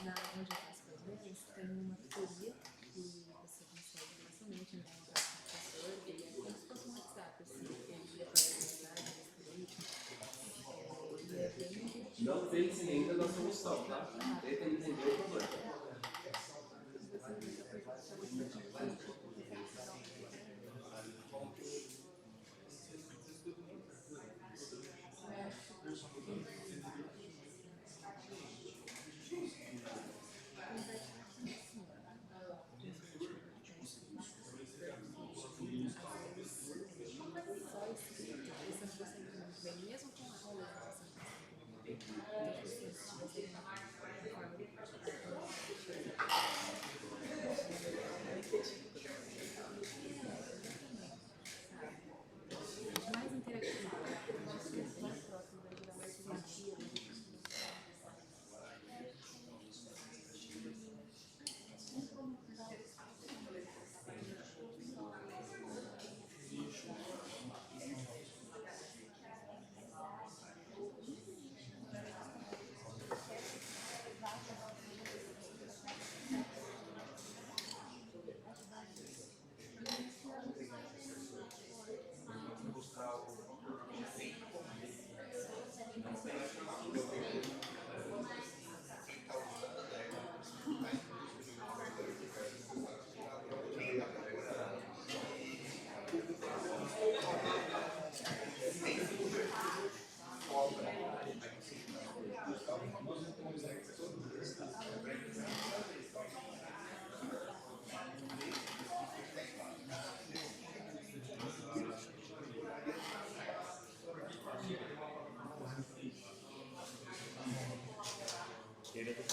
Na onde eu faço problemas, tem uma tutoria que você consegue facilmente entrar em contato com o professor, ele é como se fosse um WhatsApp, assim, ele aparece mensagem, e é bem... Não pense ainda na solução, tá? Tenta entender o problema. Mesmo com aulas, você não Ele é do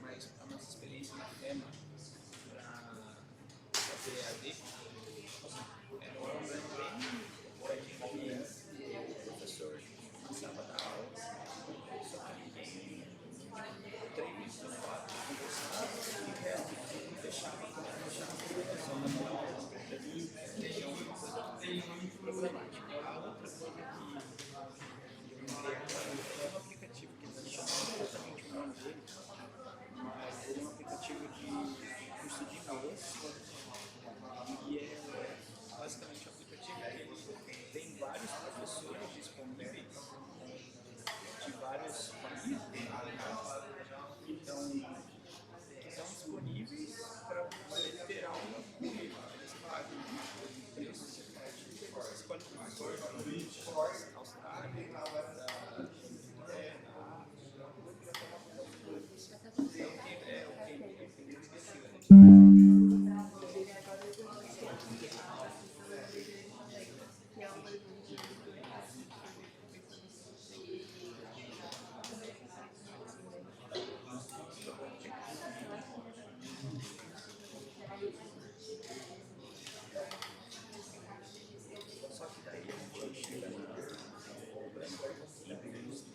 Mas a nossa experiência na FEMA para fazer EAD era um programa bem que o professor começava a dar aula, só que ninguém 3 ou 4 conversava e realmente fechava só na minha aula. Então, uma coisa que problemática. A outra coisa que eu criei agora é um aplicativo que existe exatamente o nome dele, mas ele é um aplicativo de curso de inglês e é basicamente um aplicativo que tem vários professores disponíveis de vários países, então que estão disponíveis para você ter aula com eles. Eles pagam o preço, você escolhe o professor da Austrália, da Inglaterra, só que daí a gente chega no problema que eles só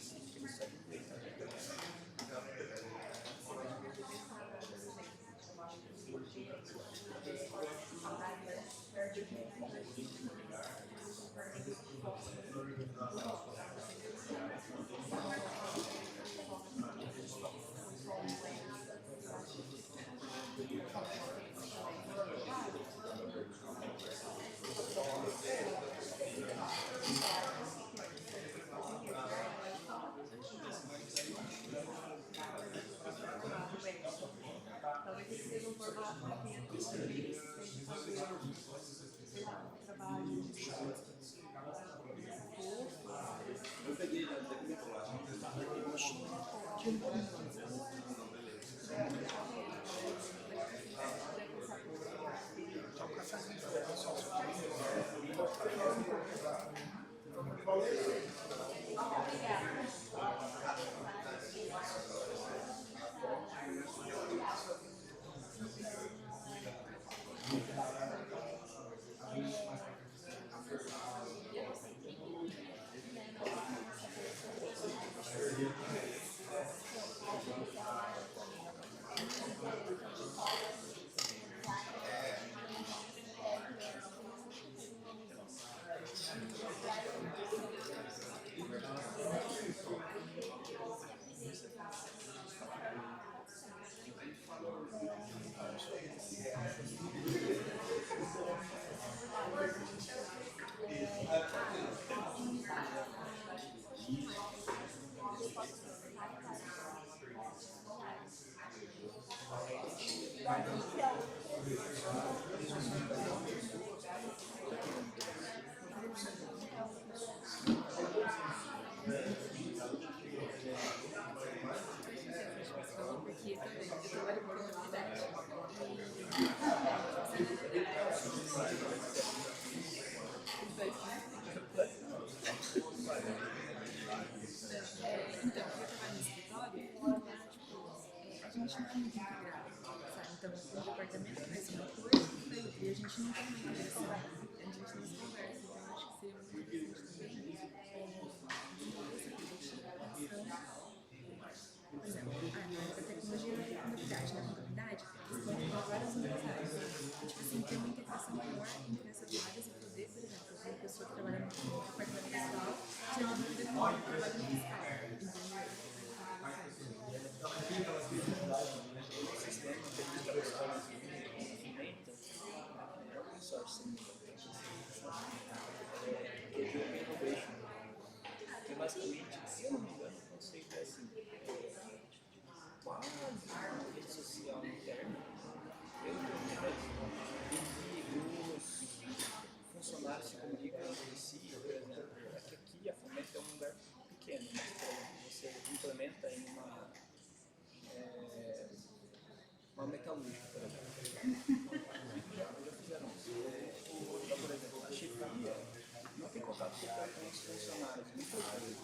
contato com os funcionários, muitas vezes.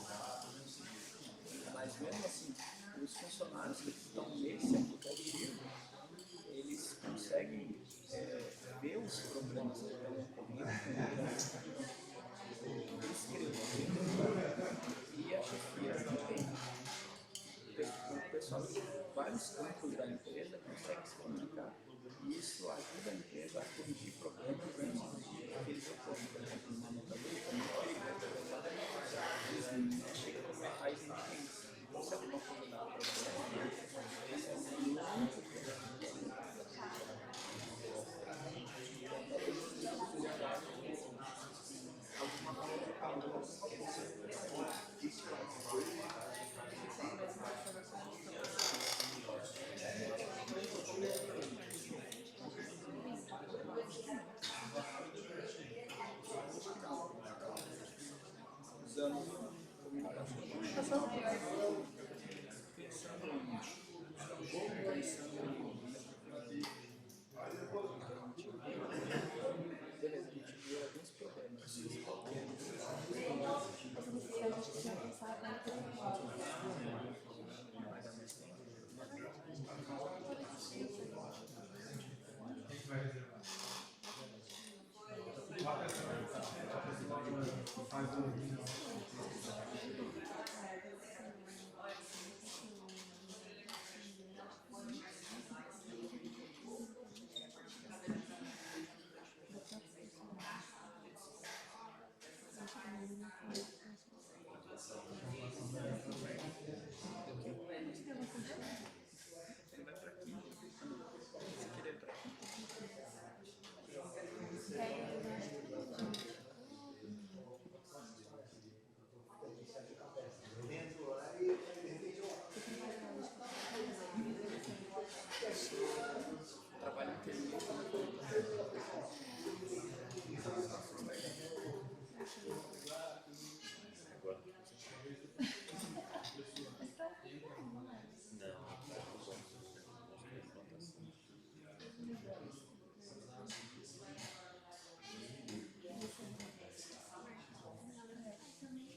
Mas mesmo assim, os funcionários que estão nesse aplicativo, eles conseguem ver os problemas que estão ocorrendo, escrever, e a chefia também. O pessoal de vários campos da empresa consegue se comunicar. E isso ajuda a empresa a corrigir problemas antes de eles ocorrem. Por exemplo, numa montadora, é muito perigoso. Eles mexem com metais intensos. Então, se alguma coisa dá problema, eles é muito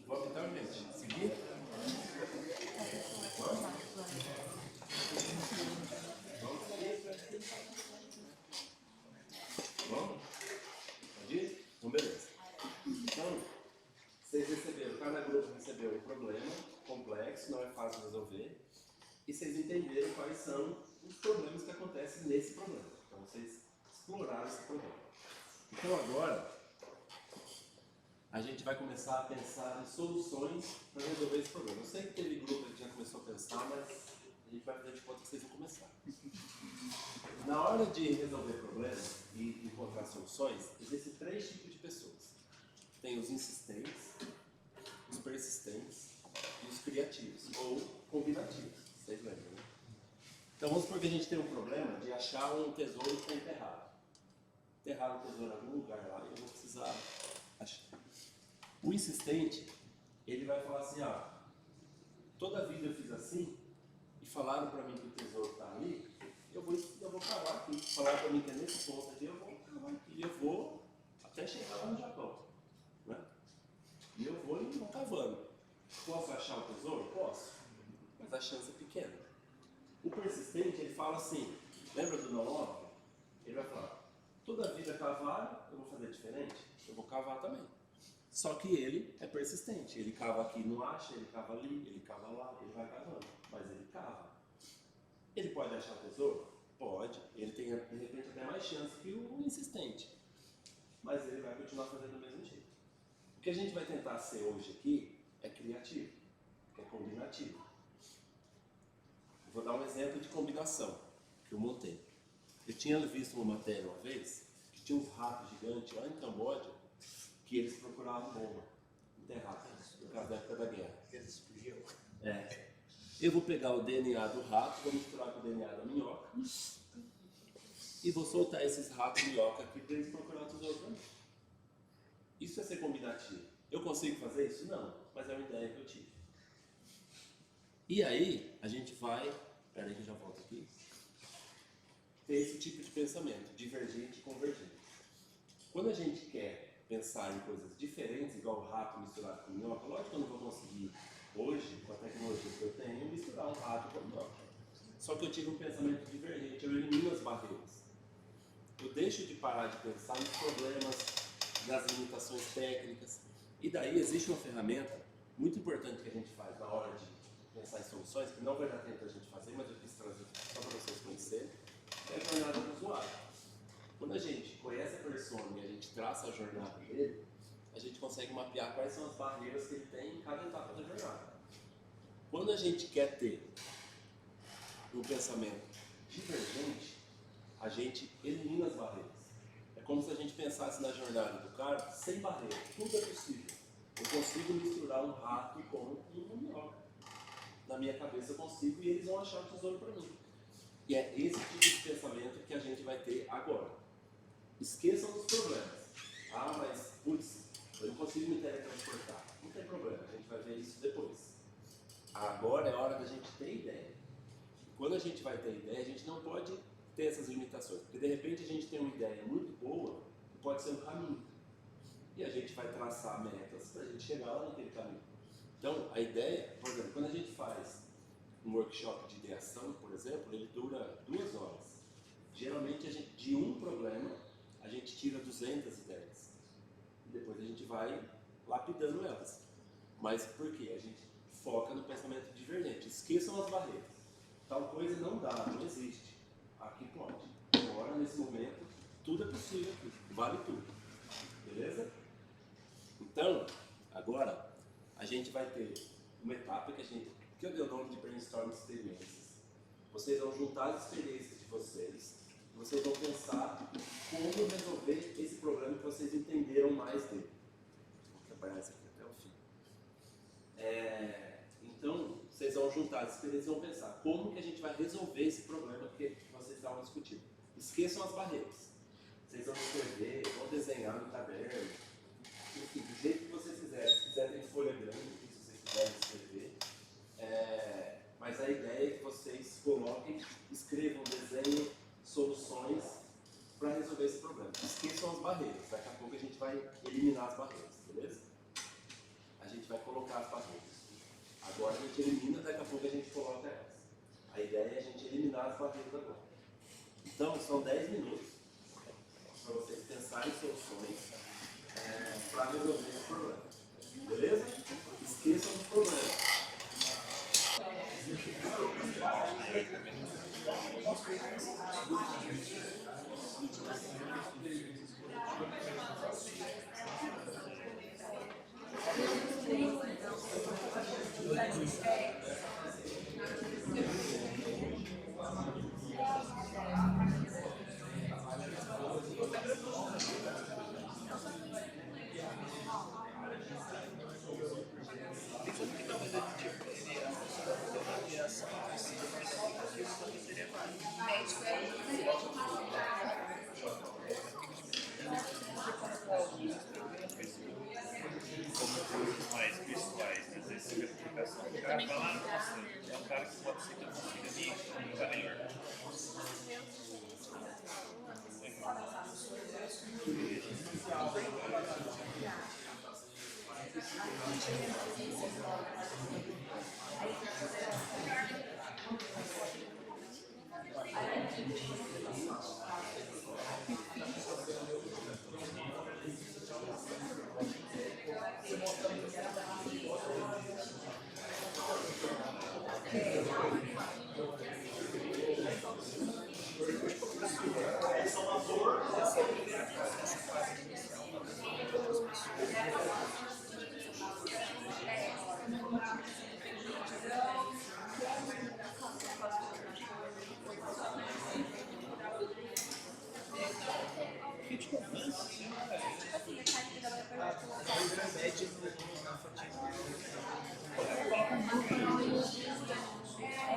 Vamos então, gente, seguir? Vamos? Pode ir? Então, beleza. Então, vocês receberam, cada grupo recebeu um problema complexo, não é fácil de resolver, e vocês entenderam quais são os problemas que acontecem nesse problema. Então, vocês exploraram esse problema. Então, agora, a gente vai começar a pensar em soluções para resolver esse problema. Eu sei que teve grupo que já começou a pensar, mas a gente vai fazer de conta que vocês vão começar. Na hora de resolver problemas e encontrar soluções, existem 3 tipos de pessoas. Tem os insistentes, os persistentes e os criativos, ou combinativos. Vocês lembram, né? Então vamos supor que a gente tem um problema de achar um tesouro que está enterrado. Enterrar o tesouro em algum lugar lá e eu vou precisar achar. O insistente, ele vai falar assim, toda a vida eu fiz assim, e falaram para mim que o tesouro está ali, eu vou cavar aqui. Falaram para mim que é nesse ponto aqui, eu vou cavar aqui. E eu vou até chegar lá no Japão. Né? E eu vou cavando. Posso achar o tesouro? Posso. Mas a chance é pequena. O persistente, ele fala assim, lembra do não óbvio? Ele vai falar, toda a vida cavaram, eu vou fazer diferente? Eu vou cavar também. Só que ele é persistente, ele cava aqui, não acha, ele cava ali, ele cava lá, ele vai cavando, mas ele cava. Ele pode achar o tesouro? Pode, ele tem de repente até mais chance que o insistente, mas ele vai continuar fazendo do mesmo jeito. O que a gente vai tentar ser hoje aqui é criativo, é combinativo. Vou dar um exemplo de combinação que eu montei. Eu tinha visto uma matéria uma vez, que tinha uns ratos gigantes lá em Camboja, que eles procuravam bomba enterrada, por causa da época da guerra. Eles fugiam. Eu vou pegar o DNA do rato, vou misturar com o DNA da minhoca e vou soltar esses ratos minhoca aqui para eles procurarem o tesouro para mim. Isso é ser combinativo. Eu consigo fazer isso? Não, mas é uma ideia que eu tive. E aí, a gente vai... Espera aí que eu já volto aqui. Ter esse tipo de pensamento, divergente e convergente. Quando a gente quer pensar em coisas diferentes, igual o rato misturado com minhoca, lógico que eu não vou conseguir, hoje, com a tecnologia que eu tenho, misturar um rato com minhoca. Só que eu tive um pensamento divergente, eu elimino as barreiras. Eu deixo de parar de pensar nos problemas, nas limitações técnicas. E daí existe uma ferramenta muito importante que a gente faz na hora de pensar em soluções, que não vai dar tempo da gente fazer, mas eu quis trazer só para vocês conhecerem, que é a jornada do usuário. Quando a gente conhece a persona e a gente traça a jornada dele, a gente consegue mapear quais são as barreiras que ele tem em cada etapa da jornada. Quando a gente quer ter um pensamento divergente, a gente elimina as barreiras. É como se a gente pensasse na jornada do cara sem barreira. Tudo é possível. Eu consigo misturar um rato com um minhoca. Na minha cabeça eu consigo e eles vão achar o tesouro para mim. E é esse tipo de pensamento que a gente vai ter agora. Esqueçam dos problemas. Ah, mas, putz, eu não consigo me teletransportar. Não tem problema, a gente vai ver isso depois. Agora é hora da gente ter ideia. E quando a gente vai ter ideia, a gente não pode ter essas limitações. Porque de repente a gente tem uma ideia muito boa que pode ser um caminho. E a gente vai traçar metas para a gente chegar lá naquele caminho. Então, a ideia, por exemplo, quando a gente faz um workshop de ideação, por exemplo, ele dura 2 horas. Geralmente, de um problema, a gente tira 200 ideias. E depois a gente vai lapidando elas. Mas por quê? A gente foca no pensamento divergente. Esqueçam as barreiras. Tal coisa não dá, não existe. Aqui pode. Agora, nesse momento, tudo é possível aqui. Vale tudo. Beleza? Então, agora, a gente vai ter uma etapa que eu dei o nome de Brainstorm Experiências. Vocês vão juntar as experiências de vocês e vocês vão pensar como resolver esse problema que vocês entenderam mais dele. Vou trabalhar isso aqui até o fim. Então, vocês vão juntar as experiências e vão pensar como que a gente vai resolver esse problema que vocês estavam discutindo. Esqueçam as barreiras. Vocês vão escrever, vão desenhar no caderno, enfim, do jeito que vocês quiserem. Se quiserem em folha grande, se vocês quiserem escrever. Mas a ideia é que vocês coloquem, escrevam, desenhem soluções para resolver esse problema. Esqueçam as barreiras. Daqui a pouco a gente vai eliminar as barreiras, beleza? A gente vai colocar as barreiras. Agora a gente elimina, daqui a pouco a gente coloca elas. A ideia é a gente eliminar as barreiras agora. Então, são 10 minutos para vocês pensarem em soluções para resolver esse problema. Beleza? Esqueçam dos problemas. Mais pessoais, às vezes você aplicação do cara vai lá, nossa, é um cara que pode ser que eu consiga nisso, não vai melhor.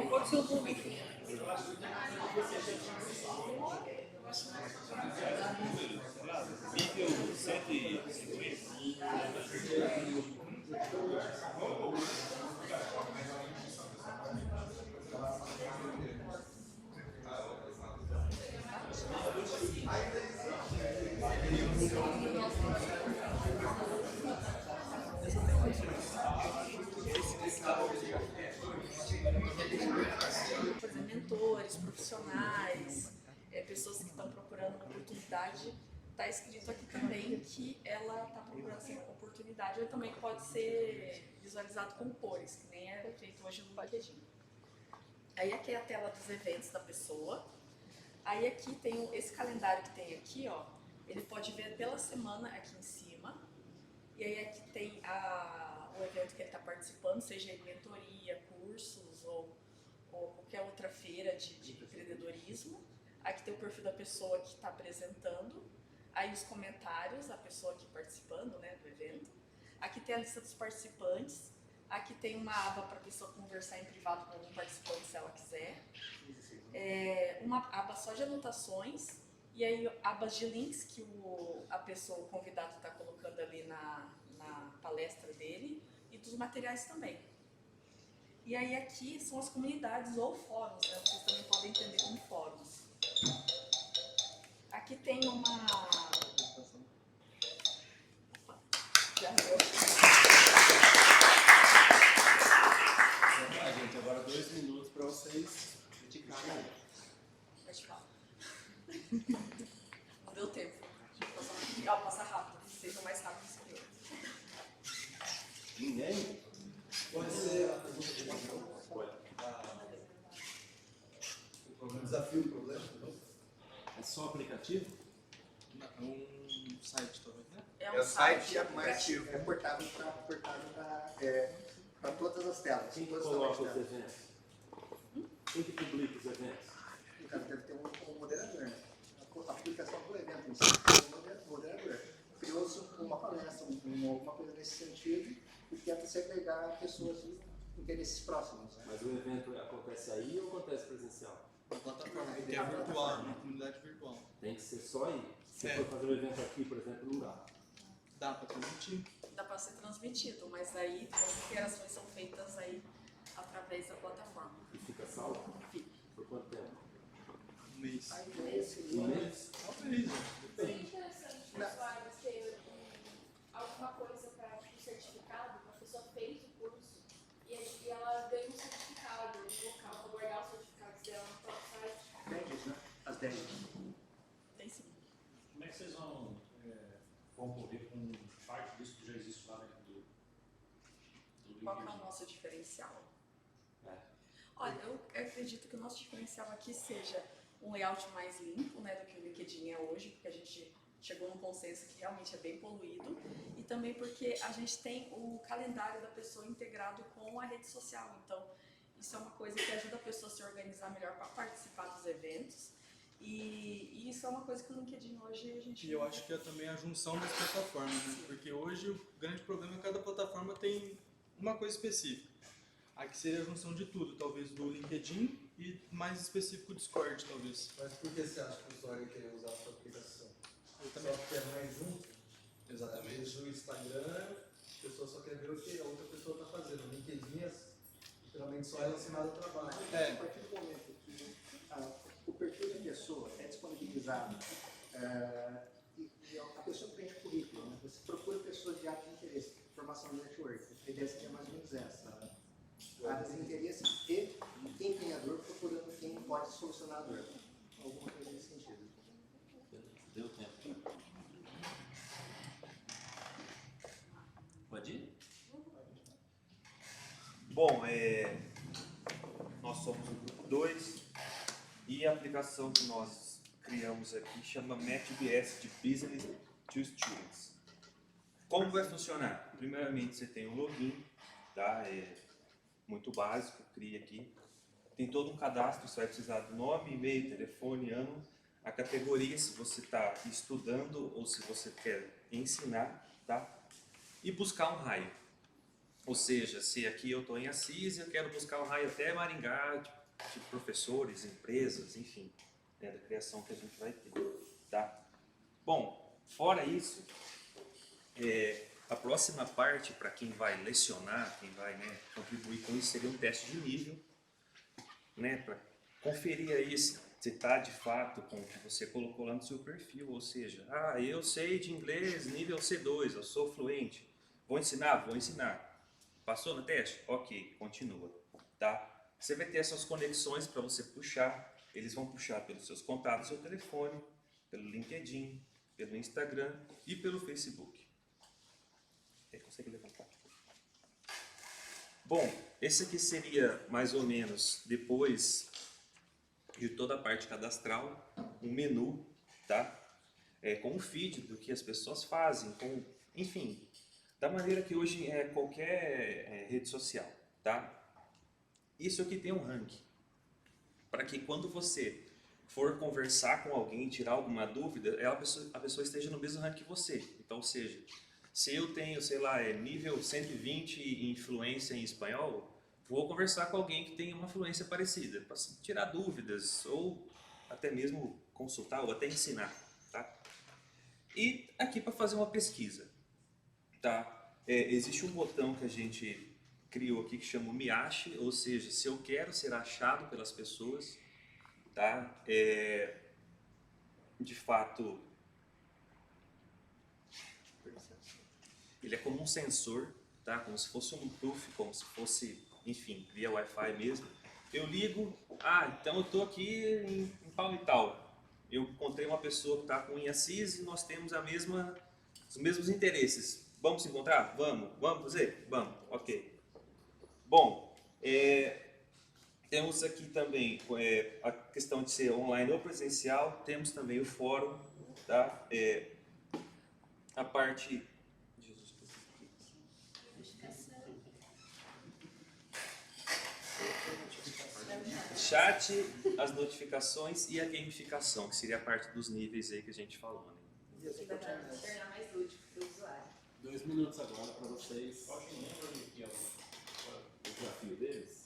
Pode ser um número. Nível 150. verdade, está escrito aqui também que ela está procurando essa oportunidade, ou também pode ser visualizado com cores, que nem é feito hoje no LinkedIn. Aí aqui é a tela dos eventos da pessoa. Aí aqui tem esse calendário que tem aqui, ó. Ele pode ver pela semana aqui em cima. E aí aqui tem o evento que ele está participando, seja em mentoria, cursos ou qualquer outra feira de empreendedorismo. Aqui tem o perfil da pessoa que está apresentando. Aí os comentários, a pessoa aqui participando, né, do evento. Aqui tem a lista dos participantes. Aqui tem uma aba para a pessoa conversar em privado com algum participante, se ela quiser. Uma aba só de anotações. E aí abas de links que a pessoa, o convidado, está colocando ali na palestra dele. E dos materiais também. E aí aqui são as comunidades ou fóruns, né? Vocês também podem entender como fóruns. Aqui tem uma... Opa, já deu. Gente, agora 2 minutos para vocês criticarem. Pode falar. Não deu tempo. Passa rápido, sejam mais rápidos que eu. Ninguém? Pode ser. Pode. O desafio, o problema. É só aplicativo? É um site, talvez, né? É É o site aplicativo. É portátil para todas as telas. Quem que todas as coloca os telas. eventos? Quem que publica os eventos? O cara deve ter um moderador, né? A aplicação do evento em si tem um moderador. Criou-se uma palestra, alguma coisa nesse sentido, e tenta segregar pessoas de interesses próximos. Né? Mas o evento acontece aí ou acontece presencial? Uma plataforma que é virtual, uma comunidade virtual. Tem que ser só aí. Se É. for fazer um evento aqui, por exemplo, não dá. Dá para transmitir. Dá para ser transmitido, mas aí as interações são feitas aí através da plataforma. E fica salvo? Fica. Por quanto tempo? Um mês. Um mês? Talvez, né? Seria interessante os usuários terem alguma coisa para tipo, certificado, a pessoa fez o curso e ela ganha um certificado no local, para guardar os certificados dela no próprio site. Badges, né? As badges. Tem sim. Como é que vocês vão concorrer com parte disso que já existe lá dentro do Qual que é o LinkedIn? nosso diferencial? É. Olha, eu acredito que o nosso diferencial aqui seja um layout mais limpo, né, do que o LinkedIn é hoje, porque a gente chegou num consenso que realmente é bem poluído, e também porque a gente tem o calendário da pessoa integrado com a rede social, então isso é uma coisa que ajuda a pessoa a se organizar melhor para participar dos eventos, e isso é uma coisa que o LinkedIn hoje a gente... E eu acho que é também a junção das plataformas, né? Porque hoje o grande problema é que cada plataforma tem uma coisa específica. Aqui seria a junção de tudo, talvez do LinkedIn e mais específico o Discord, talvez. Mas por que você acha que o usuário ia querer usar a sua aplicação? Eu também. Só porque é mais junto? Às Exatamente. vezes o Instagram, a pessoa só quer ver o que a outra pessoa está fazendo. O LinkedIn, geralmente só é relacionado ao trabalho. É. A partir do momento que o perfil de pessoa é disponibilizado e a pessoa preenche o currículo, né? Você procura pessoas de alto interesse, formação de network. A ideia seria mais ou menos essa. Áreas de interesse e quem tem a dor procurando quem pode solucionar a dor. Alguma coisa nesse sentido. Deu tempo. Pode ir? Bom, nós somos o grupo 2 e a aplicação que nós criamos aqui chama MatchBS de Business to Students. Como vai funcionar? Primeiramente você tem o login, tá? Muito básico, cria aqui. Tem todo um cadastro, você vai precisar do nome, e-mail, telefone, ano, a categoria, se você está estudando ou se você quer ensinar, tá? E buscar um raio. Ou seja, se aqui eu estou em Assis e eu quero buscar um raio até Maringá, de professores, empresas, enfim, né, da criação que a gente vai ter, tá? Bom, fora isso, a próxima parte para quem vai lecionar, quem vai, né, contribuir com isso, seria um teste de nível, né, para conferir aí se está de fato com o que você colocou lá no seu perfil, ou seja, eu sei de inglês nível C2, eu sou fluente, vou ensinar? Vou ensinar. Passou no teste? Ok, continua, tá? Você vai ter essas conexões para você puxar, eles vão puxar pelos seus contatos, seu telefone, pelo LinkedIn, pelo Instagram e pelo Facebook. Consegue levantar? Bom, esse aqui seria mais ou menos, depois de toda a parte cadastral, um menu, tá? Com um feed do que as pessoas fazem, enfim, da maneira que hoje é qualquer rede social, tá? Isso aqui tem um ranking, para que quando você for conversar com alguém, tirar alguma dúvida, a pessoa esteja no mesmo ranking que você. Então, ou seja, se eu tenho, sei lá, nível 120 em fluência em espanhol, vou conversar com alguém que tem uma fluência parecida, para tirar dúvidas, ou até mesmo consultar, ou até ensinar, tá? E aqui para fazer uma pesquisa, tá? Existe um botão que a gente criou aqui que chama o Me Ache, ou seja, se eu quero ser achado pelas pessoas, tá? De fato, ele é como um sensor, tá? Como se fosse um Bluetooth, como se fosse, enfim, via Wi-Fi mesmo. Eu ligo, então eu estou aqui em tal e tal. Eu encontrei uma pessoa que está com unha cis e nós temos os mesmos interesses. Vamos se encontrar? Vamos. Vamos fazer? Vamos. Ok. Bom, temos aqui também a questão de ser online ou presencial. Temos também o fórum, tá? A parte... Chat, as notificações e a gamificação, que seria a parte dos níveis aí que a gente falou, né? E as Vai oportunidades. tornar mais útil para o usuário. 2 minutos agora para vocês. Alguém lembra do que é O desafio deles?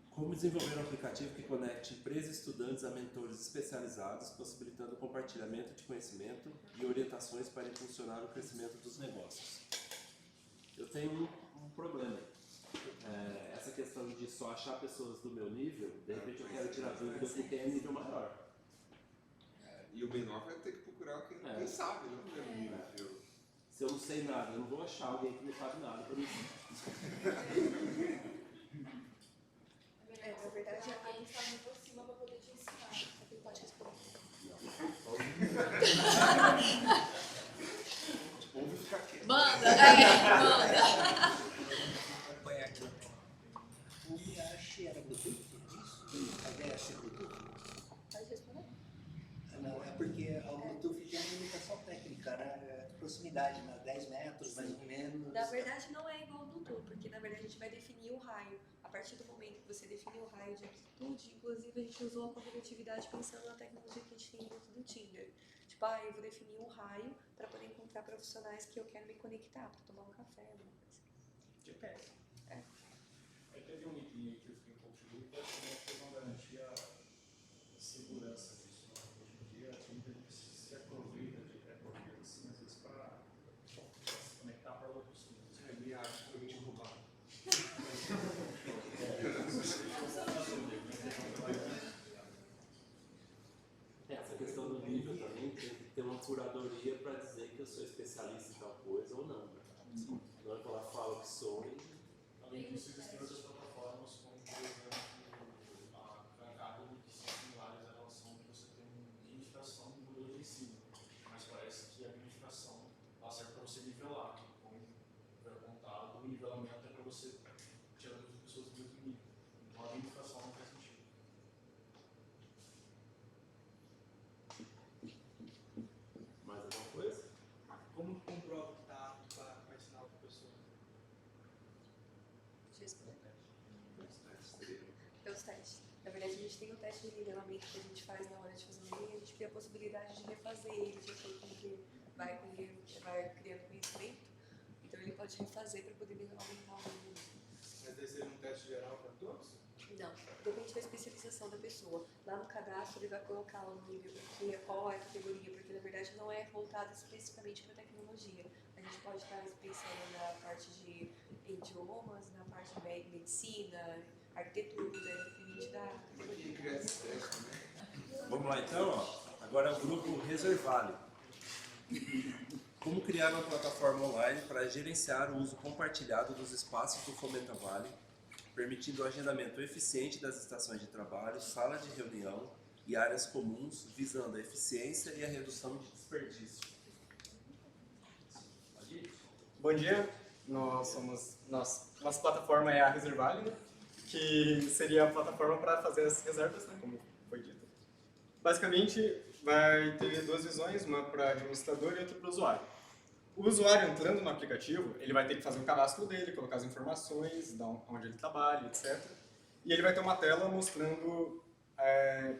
Como desenvolver um aplicativo que conecte empresas e estudantes a mentores especializados, possibilitando o compartilhamento de conhecimento e orientações para impulsionar o crescimento dos negócios. Eu tenho um problema. Essa questão de só achar pessoas do meu nível, de repente eu quero tirar dúvida com quem é nível maior. E o menor vai ter que procurar quem sabe, não o mesmo nível. Se eu não sei nada, eu não vou achar alguém que não sabe nada para mim. Na verdade, Alguém está muito por cima para poder te ensinar. Ele pode responder. Ouve ficar quieto. Manda! Põe aqui. O Miache era Bluetooth? Isso? A ideia é ser Bluetooth? Pode responder? Não, é porque o Bluetooth tem uma limitação técnica, né? Proximidade, né? 10 metros, mais ou menos. Na verdade, não é igual ao Bluetooth, porque na verdade a gente vai definir o raio. A partir do momento que você define o raio de amplitude, inclusive a gente usou a combinatividade pensando na tecnologia que a gente tem dentro do Tinder. Tipo, eu vou definir um raio para poder encontrar profissionais que eu quero me conectar, para tomar um café, alguma coisa assim. GPS. Aí teve um item que eu fiquei um pouco de dúvida, como é que vocês vão garantir a segurança disso, né? Hoje em dia, a Tinder se aproveita de recorrer assim, às vezes, para se conectar para outros níveis. Me acho que eu te roubar. Essa questão do nível também tem que ter uma curadoria para dizer que eu sou especialista em tal coisa ou não. Não é que ela fala que sou e... Além disso, existem outras plataformas, como por exemplo a Kaggle, que são similares à relação que você tem gamificação no modelo de ensino. Mas parece que a gamificação ela serve para você nivelar. Como foi apontado, o nivelamento é para você tirar as pessoas do mesmo nível. Então a gamificação não faz sentido. Mais alguma coisa? Como comprova que está apto para ensinar outra pessoa? Deixa eu responder. Pelos testes. Na verdade, a gente tem o teste de nivelamento que a gente faz na hora de fazer o Enem, a gente tem a possibilidade de refazer ele de acordo com o que vai criando conhecimento. Então, ele pode refazer para poder aumentar o nível. Mas deve ser um teste geral para todos? Não, depende da especialização da pessoa. Lá no cadastro ele vai colocar o nível, qual é a categoria, porque na verdade não é voltado especificamente para tecnologia. A gente pode estar pensando na parte de idiomas, na parte de medicina, arquitetura, independente da categoria. Criar esse teste, né? Vamos lá então, ó. Agora é o grupo Reservale. Como criar uma plataforma online para gerenciar o uso compartilhado dos espaços do Fomenta Vale, permitindo o agendamento eficiente das estações de trabalho, sala de reunião e áreas comuns, visando a eficiência e a redução de desperdício. Bom dia, nossa plataforma é a Reservale, que seria a plataforma para fazer as reservas, né, como foi dito. Basicamente, vai ter duas visões, uma para administrador e outra para o usuário. O usuário entrando no aplicativo, ele vai ter que fazer o cadastro dele, colocar as informações, de onde ele trabalha, etc. E ele vai ter uma tela mostrando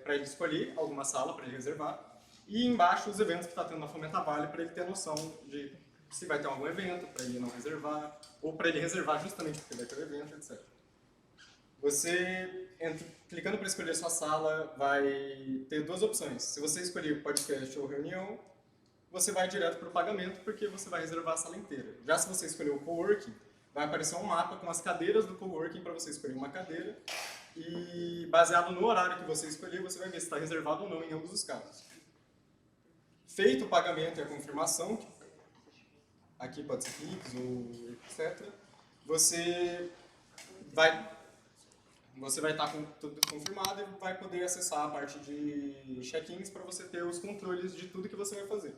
para ele escolher alguma sala para ele reservar e embaixo os eventos que está tendo na Fomenta Vale para ele ter noção de se vai ter algum evento para ele não reservar ou para ele reservar justamente porque vai ter o evento, etc. Você, clicando para escolher sua sala, vai ter duas opções. Se você escolher podcast ou reunião, você vai direto para o pagamento porque você vai reservar a sala inteira. Já se você escolher o coworking, vai aparecer um mapa com as cadeiras do coworking para você escolher uma cadeira e baseado no horário que você escolher, você vai ver se está reservado ou não em ambos os casos. Feito o pagamento e a confirmação, aqui pode ser Pix ou etc., você vai estar com tudo confirmado e vai poder acessar a parte de check-ins para você ter os controles de tudo que você vai fazer.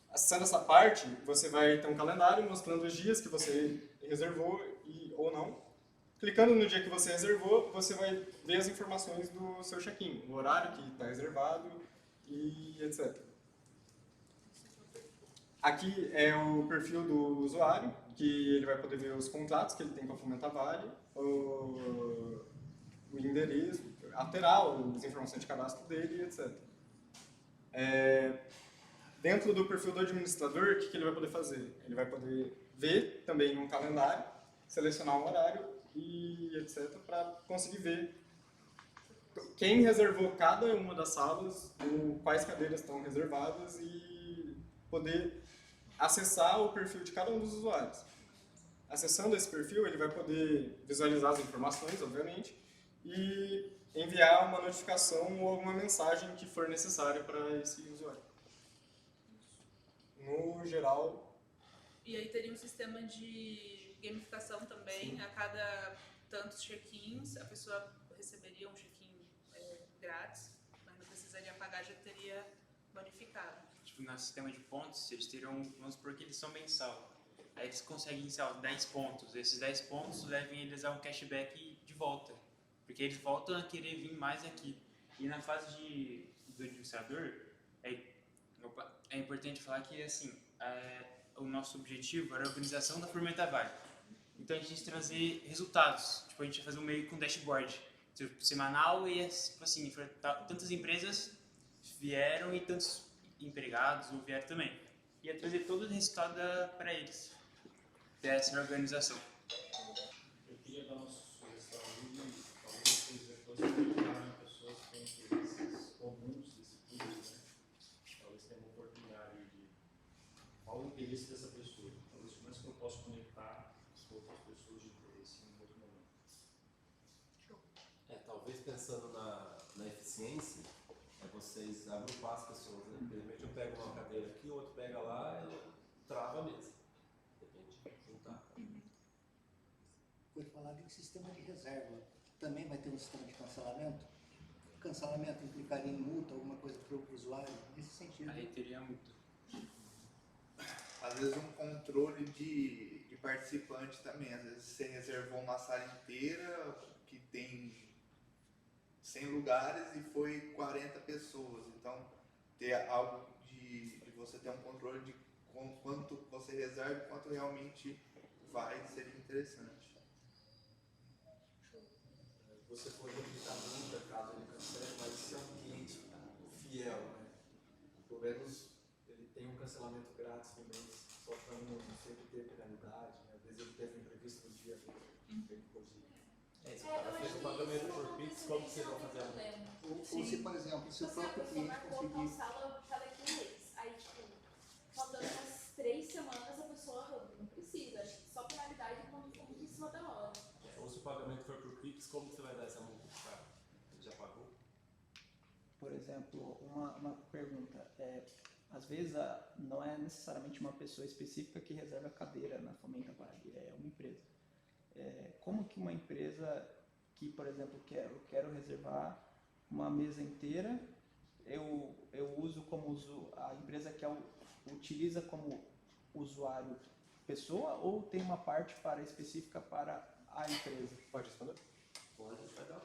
Acessando essa parte, você vai ter um calendário mostrando os dias que você reservou ou não. Clicando no dia que você reservou, você vai ver as informações do seu check-in, o horário que está reservado e etc. Aqui é o perfil do usuário, que ele vai poder ver os contratos que ele tem com a Fomenta Vale, o endereço, alterar as informações de cadastro dele, etc. Dentro do perfil do administrador, o que ele vai poder fazer? Ele vai poder ver também um calendário, selecionar um horário e etc. para conseguir ver quem reservou cada uma das salas, quais cadeiras estão reservadas e poder acessar o perfil de cada um dos usuários. Acessando esse perfil, ele vai poder visualizar as informações, obviamente, e enviar uma notificação ou alguma mensagem que for necessária para esse usuário. No geral... E aí teria um sistema de gamificação também. Sim. A cada tantos check-ins, a pessoa receberia um check-in grátis, mas não precisaria pagar, já teria bonificado. Tipo, no sistema de pontos, eles teriam, vamos supor que eles são mensal. Aí eles conseguem, sei lá, 10 pontos. Esses 10 pontos levam eles a um cashback de volta. Porque eles voltam a querer vir mais aqui. E na fase do administrador, é importante falar que, assim, o nosso objetivo era a organização da Fomenta Vale. Então a gente ia trazer resultados. Tipo, a gente ia fazer um meio com dashboard. Tipo, semanal e, tipo assim, tantas empresas vieram e tantos empregados vieram também. Ia trazer todo o resultado para eles, dessa organização. Eu queria dar uma sugestão de talvez vocês depois colocarem pessoas que têm interesses comuns desse público, né? Talvez tenha uma oportunidade de qual o interesse dessa pessoa. Talvez como é que eu posso conectar com outras pessoas de interesse em outro momento. Talvez pensando na eficiência, vocês agrupar as pessoas, né? De repente eu pego uma cadeira aqui, o outro pega lá e trava a mesa. Depende de juntar. Foi falado em sistema de reserva. Também vai ter um sistema de cancelamento? O cancelamento implicaria em multa, alguma coisa para o usuário? Nesse sentido. Aí teria multa. Às vezes um controle de participante também. Às vezes você reservou uma sala inteira que tem 100 lugares e foi 40 pessoas. Então, ter algo de você ter um controle de quanto você reserva e quanto realmente vai, seria interessante. Você pode evitar multa caso ele cancele, mas se é um cliente fiel, né? Pelo menos ele tem um cancelamento grátis no mês, só para não sempre ter penalidade, né? Às vezes ele teve um imprevisto no dia dele, se o cara fez o pagamento por Pix, como vocês vão fazer? Ou se, por exemplo, se o próprio cliente conseguir... sala para daqui a um mês. Aí, tipo, faltando umas 3 semanas, a pessoa não precisa. Acho que só penalidade quando for muito em cima da hora. Ou se o pagamento for por Pix, como você vai dar essa multa pro cara? Ele já pagou? Por exemplo, uma pergunta. Às vezes, não é necessariamente uma pessoa específica que reserva a cadeira na Fomenta Vale, é uma empresa. como que uma empresa que, por exemplo, eu quero reservar uma mesa inteira, eu uso como a empresa que utiliza como usuário pessoa, ou tem uma parte específica para a empresa? Pode responder? Pode, vai dar.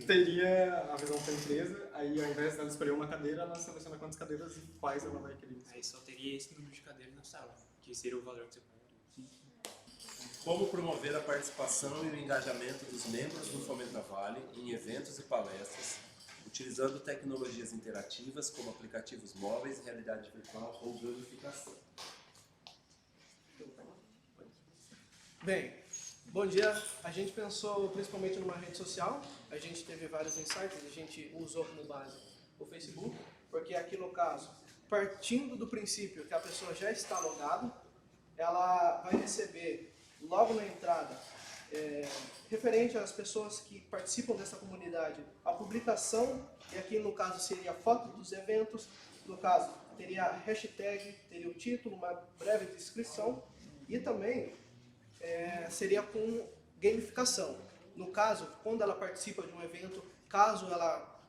Teria a visão da empresa, aí ao invés dela escolher uma cadeira, ela seleciona quantas cadeiras e quais ela vai querer. Aí só teria esse número de cadeiras na sala, que seria o valor que você pagaria. Como promover a participação e o engajamento dos membros do Fomenta Vale em eventos e palestras, utilizando tecnologias interativas como aplicativos móveis, realidade virtual ou gamificação. Bem, bom dia. A gente pensou principalmente numa rede social. A gente teve vários insights. A gente usou como base o Facebook, porque aqui no caso, partindo do princípio que a pessoa já está logada, ela vai receber logo na entrada, referente às pessoas que participam dessa comunidade, a publicação, e aqui no caso seria a foto dos eventos, no caso teria a hashtag, teria o título, uma breve descrição, e também seria com gamificação. No caso, quando ela participa de um evento, caso ela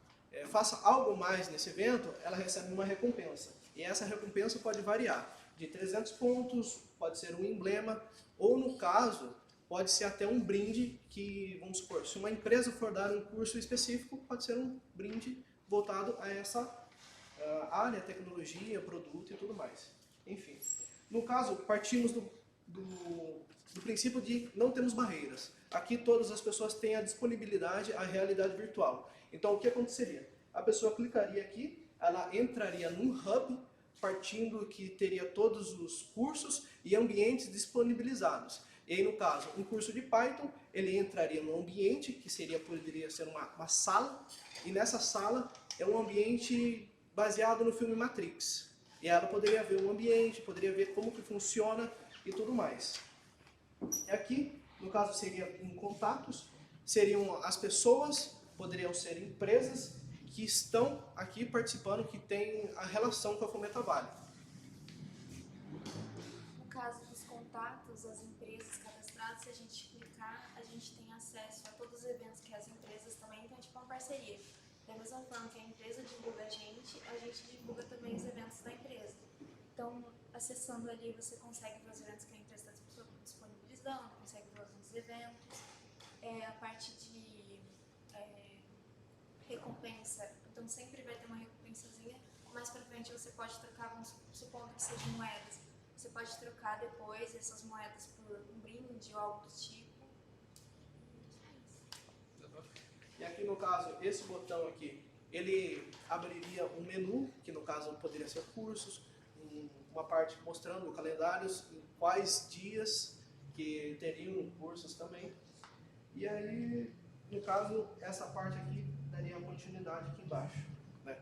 faça algo mais nesse evento, ela recebe uma recompensa. E essa recompensa pode variar de 300 pontos, pode ser um emblema, ou no caso, pode ser até um brinde que, vamos supor, se uma empresa for dar um curso específico, pode ser um brinde voltado a essa área, tecnologia, produto e tudo mais. Enfim, no caso, partimos do princípio de não temos barreiras. Aqui todas as pessoas têm a disponibilidade à realidade virtual. Então o que aconteceria? A pessoa clicaria aqui, ela entraria num hub, partindo que teria todos os cursos e ambientes disponibilizados. E aí, no caso, um curso de Python, ele entraria num ambiente, que poderia ser uma sala, e nessa sala é um ambiente baseado no filme Matrix. E ela poderia ver o ambiente, poderia ver como que funciona e tudo mais. Aqui, no caso, seria em contatos, seriam as pessoas, poderiam ser empresas que estão aqui participando, que têm a relação com a Fomenta Vale. No caso dos contatos, as empresas cadastradas, se a gente clicar, a gente tem acesso a todos os eventos que as empresas também, então é tipo uma parceria. Da mesma forma que a empresa divulga a gente divulga também os eventos da empresa. Então, acessando ali, você consegue ver os eventos que a empresa está disponibilizando, consegue ver os eventos, a parte de recompensa, então sempre vai ter uma recompensazinha. Mais pra frente você pode trocar, vamos supondo que sejam moedas, você pode trocar depois essas moedas por um brinde ou algo do tipo. E aqui no caso, esse botão aqui, ele abriria um menu, que no caso poderia ser cursos, uma parte mostrando calendários, em quais dias que teriam cursos também. E aí, no caso, essa parte aqui daria continuidade aqui embaixo, né?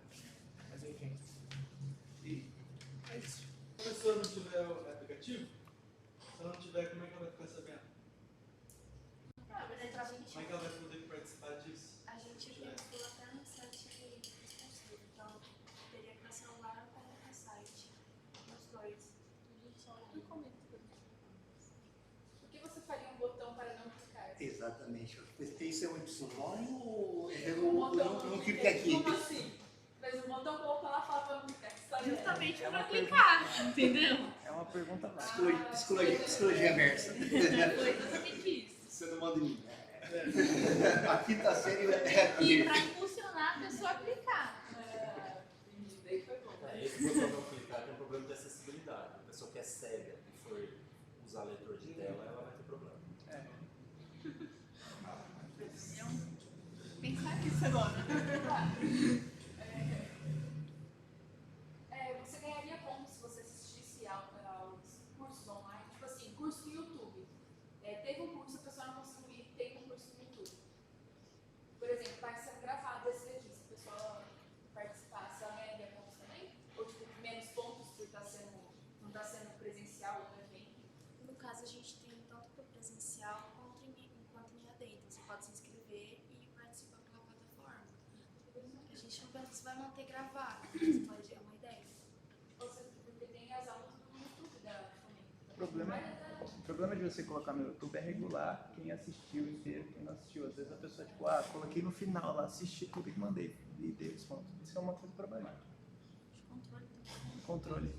Mas enfim. E é isso. Se a pessoa não tiver o aplicativo, se ela não tiver, como é que ela vai ficar sabendo? Como é que ela vai poder participar disso? A gente vincula até no site responsivo, então teria para celular ou para site, os dois. Por que você faria um botão para não clicar? Exatamente. Isso é um Y ou Não clique aqui? Como assim? Mas o botão colocou lá e fala para não clicar. Justamente para clicar, entendeu? É uma pergunta válida. Psicologia inversa. Foi exatamente isso. Você não manda em mim. A quinta série é E para impulsionar a pessoa a clicar. Esse botão não clicar tem um problema de acessibilidade. A pessoa que é cega e for usar leitor de tela, ela vai ter problema. Pensar nisso agora. Você ganharia pontos se você assistisse aos cursos online, tipo assim, curso no YouTube. Teve um curso, a pessoa não conseguiu ir, tem um curso no YouTube. Por exemplo, vai ser gravado esse daqui, se a pessoa participasse, ela ganharia pontos também? Ou tipo, menos pontos por não estar sendo presencial ou evento? No caso, a gente tem tanto para presencial quanto em EAD, então você pode se inscrever e participar pela plataforma. A gente não pensa se vai manter gravado, mas pode é uma ideia. Ou seja, porque tem as aulas do YouTube da Fomenta. O problema problema de você colocar no YouTube é regular quem assistiu inteiro, quem não assistiu. Às vezes a pessoa, tipo, coloquei no final lá, assisti tudo e mandei, e dei desconto. Isso é uma coisa problemática. Controle.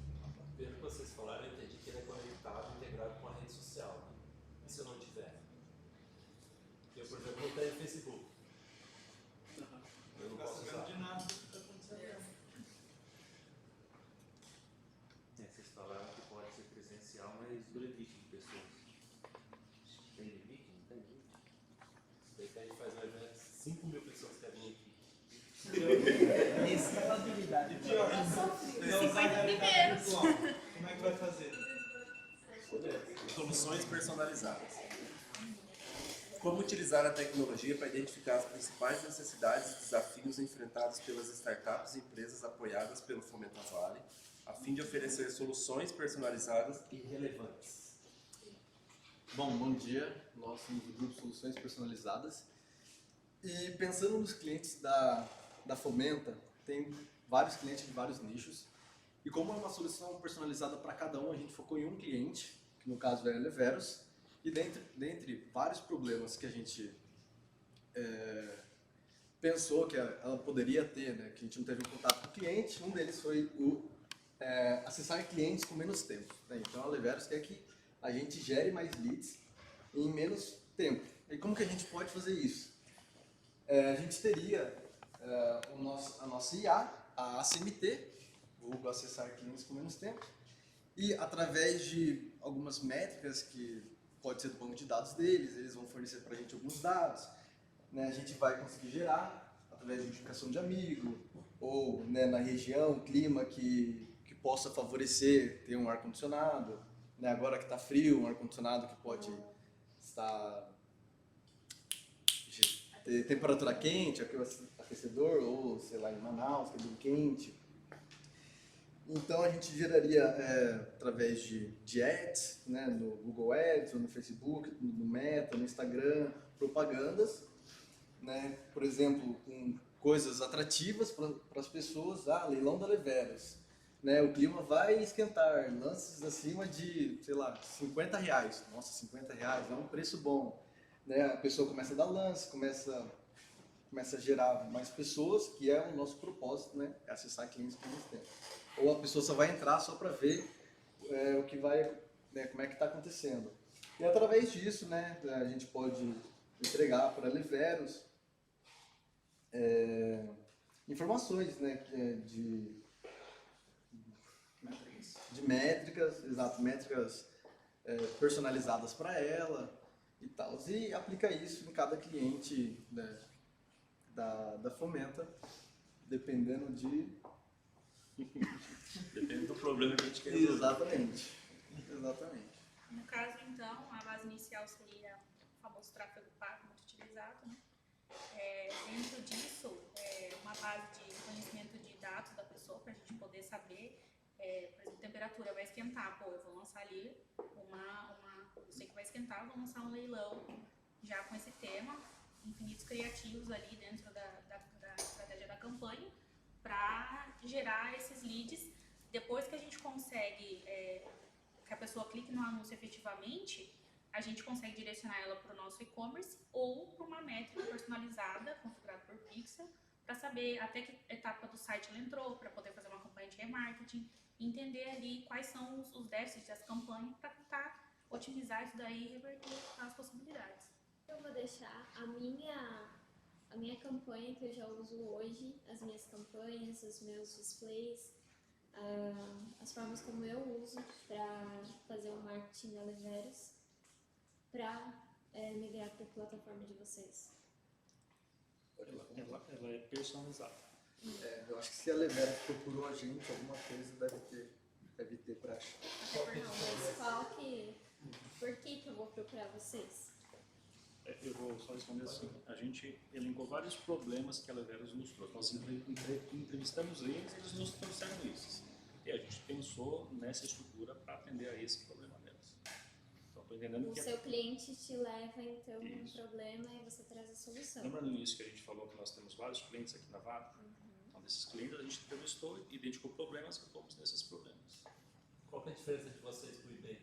Pelo que vocês falaram, eu entendi que ele é conectado, integrado com a rede social. E se eu não tiver? Eu, por exemplo, não tenho Facebook. Eu não posso usar. De nada. Vocês falaram que pode ser presencial, mas do limite de pessoas. Tem limite? Não tem limite. Daí que a gente faz um evento, 5 mil pessoas querem vir aqui. Escalabilidade. E pior, 50 primeiros. Como é que vai fazer? Soluções personalizadas. Como utilizar a tecnologia para identificar as principais necessidades e desafios enfrentados pelas startups e empresas apoiadas pelo Fomenta Vale, a fim de oferecer soluções personalizadas e relevantes. Bom dia. Nós somos do grupo Soluções Personalizadas. E pensando nos clientes da Fomenta, tem vários clientes de vários nichos. E como é uma solução personalizada para cada um, a gente focou em um cliente, que no caso é a Eleveros. E dentre vários problemas que a gente pensou que ela poderia ter, né, que a gente não teve um contato com o cliente, um deles foi acessar clientes com menos tempo. Né? Então a Eleveros quer que a gente gere mais leads em menos tempo. E como que a gente pode fazer isso? A gente teria a nossa IA, a ACMT, vulgo acessar clientes com menos tempo, e através de algumas métricas que pode ser do banco de dados deles, eles vão fornecer para a gente alguns dados, né? A gente vai conseguir gerar através de indicação de amigo, ou né, na região, clima que possa favorecer ter um ar-condicionado, né? Agora que está frio, um ar-condicionado que pode ter temperatura quente, aquecedor, ou sei lá, em Manaus, que é bem quente. Então a gente geraria através de ads, né, no Google Ads, ou no Facebook, no Meta, no Instagram, propagandas, né, por exemplo, com coisas atrativas para as pessoas, leilão da Eleveros, né, o clima vai esquentar, lances acima de, sei lá, R$50, nossa, R$50 é um preço bom, né, a pessoa começa a dar lance, começa a gerar mais pessoas, que é o nosso propósito, né, é acessar clientes por muito tempo. Ou a pessoa só vai entrar só para ver o que vai, né, como é que está acontecendo. E através disso, né, a gente pode entregar para a Eleveros informações, né, de métricas, exato, métricas personalizadas para ela e tal. E aplica isso em cada cliente, né, da Fomenta, dependendo Depende do problema que a gente quer resolver. Exatamente. No caso, então, a base inicial seria o famoso tráfego pago, muito utilizado, né? Dentro disso, uma base de conhecimento de dados da pessoa, para a gente poder saber, por exemplo, temperatura vai esquentar, eu vou lançar ali eu sei que vai esquentar, vou lançar um leilão já com esse tema, infinitos criativos ali dentro da estratégia da campanha, para gerar esses leads. Depois que a gente consegue que a pessoa clique no anúncio efetivamente, a gente consegue direcionar ela para o nosso e-commerce ou para uma métrica personalizada, configurada por Pixel, para saber até que etapa do site ela entrou, para poder fazer uma campanha de remarketing, entender ali quais são os déficits das campanhas, para tentar otimizar isso daí e reverter as possibilidades. Eu vou deixar a minha campanha que eu já uso hoje, as minhas campanhas, os meus displays, as formas como eu uso para fazer o marketing da Eleveros, para migrar para a plataforma de vocês. Ela é personalizada. Eu acho que se a Eleveros procurou a gente, alguma coisa deve ter para achar. Por que eu vou procurar vocês? Eu vou só responder assim. A gente elencou vários problemas que a Eleveros nos trouxe. Nós entrevistamos eles nos trouxeram isso. E a gente pensou nessa estrutura para atender a esse problema delas. Então, estou entendendo que seu cliente te leva, então, um problema e você traz a solução. Lembra no início que a gente falou que nós temos vários clientes aqui na Vale? Então, desses clientes a gente entrevistou, identificou problemas e fomos nesses problemas. Qual que é a diferença de vocês para o eBay?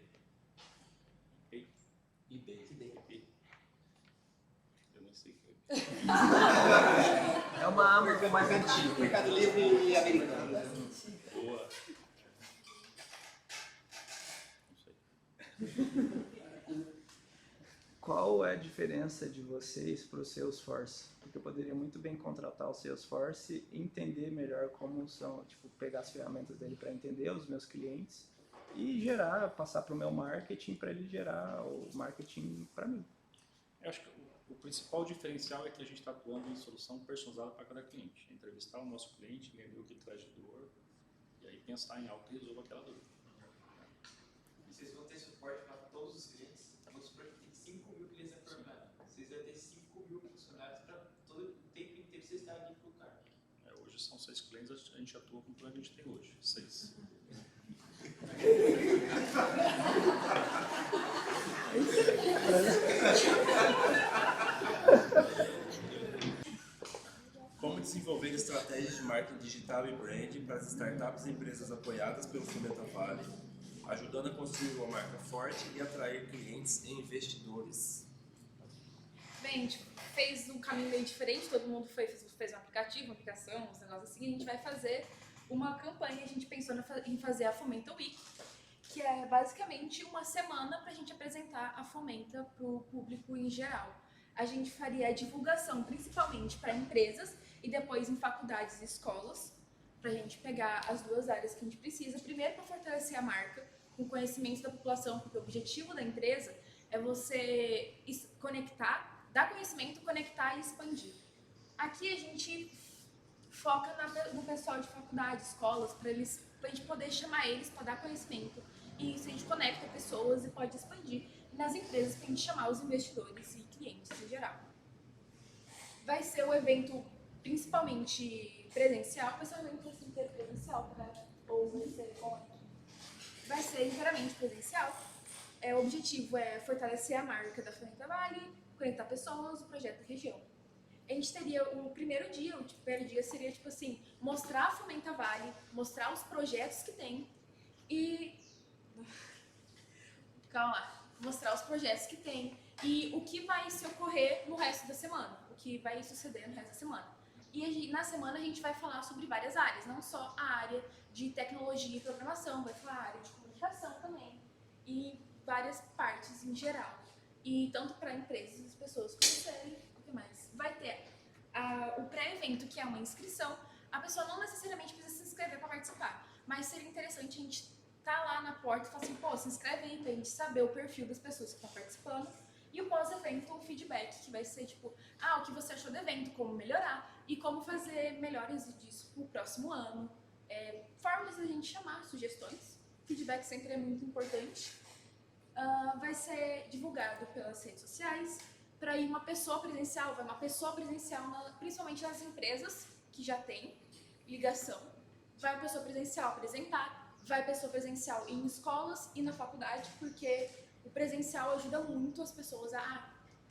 É uma Amazon mais antiga. Mercado Livre americano. Boa. Qual é a diferença de vocês para o Salesforce? Porque eu poderia muito bem contratar o Salesforce e entender melhor como são, tipo, pegar as ferramentas dele para entender os meus clientes e gerar, passar para o meu marketing para ele gerar o marketing para mim. Eu acho que o principal diferencial é que a gente está atuando em solução personalizada para cada cliente. Entrevistar o nosso cliente, entender o que traz de dor e aí pensar em algo que resolva aquela dor. E vocês vão ter suporte para todos os clientes? Vamos supor que tem 5 mil clientes a formar. Vocês vão ter 5 mil funcionários para todo o tempo inteiro vocês estarem ali para o carro. Hoje são 6 clientes, a gente atua com o que a gente tem hoje. 6. Como desenvolver estratégias de marketing digital e brand para as startups e empresas apoiadas pelo Fomenta Vale, ajudando a construir uma marca forte e atrair clientes e investidores. Bem, a gente fez um caminho meio diferente, todo mundo fez um aplicativo, uma aplicação, uns negócios assim, e a gente vai fazer uma campanha, a gente pensou em fazer a Fomenta Week, que é basicamente uma semana para a gente apresentar a Fomenta para o público em geral. A gente faria a divulgação principalmente para empresas e depois em faculdades e escolas, para a gente pegar as duas áreas que a gente precisa. Primeiro, para fortalecer a marca, com conhecimento da população, porque o objetivo da empresa é você conectar, dar conhecimento, conectar e expandir. Aqui a gente foca no pessoal de faculdade, escolas, para a gente poder chamar eles para dar conhecimento. E isso a gente conecta pessoas e pode expandir. E nas empresas para a gente chamar os investidores e clientes em geral. Vai ser um evento principalmente presencial, vai ser um evento assim, inteiro presencial, correto? Ou vai ser online? Vai ser inteiramente presencial. O objetivo é fortalecer a marca da Fomenta Vale, conectar pessoas, o projeto da região. A gente teria o primeiro dia seria tipo assim, mostrar a Fomenta Vale, mostrar os projetos que tem e... Calma lá. Mostrar os projetos que tem e o que vai se ocorrer no resto da semana, o que vai suceder no resto da semana. E na semana a gente vai falar sobre várias áreas, não só a área de tecnologia e programação, vai falar a área de comunicação também e várias partes em geral. E tanto para empresas e as pessoas conhecerem, o que mais? Vai ter o pré-evento, que é uma inscrição. A pessoa não necessariamente precisa se inscrever para participar, mas seria interessante a gente estar lá na porta e falar assim, pô, se inscreve aí pra gente saber o perfil das pessoas que estão participando. E o pós-evento, o feedback, que vai ser tipo, o que você achou do evento, como melhorar e como fazer melhores disso pro próximo ano. Formas de a gente chamar, sugestões. Feedback sempre é muito importante. Vai ser divulgado pelas redes sociais. Para ir uma pessoa presencial, vai uma pessoa presencial, principalmente nas empresas que já tem ligação. Vai uma pessoa presencial apresentar. Vai pessoa presencial em escolas e na faculdade, porque o presencial ajuda muito as pessoas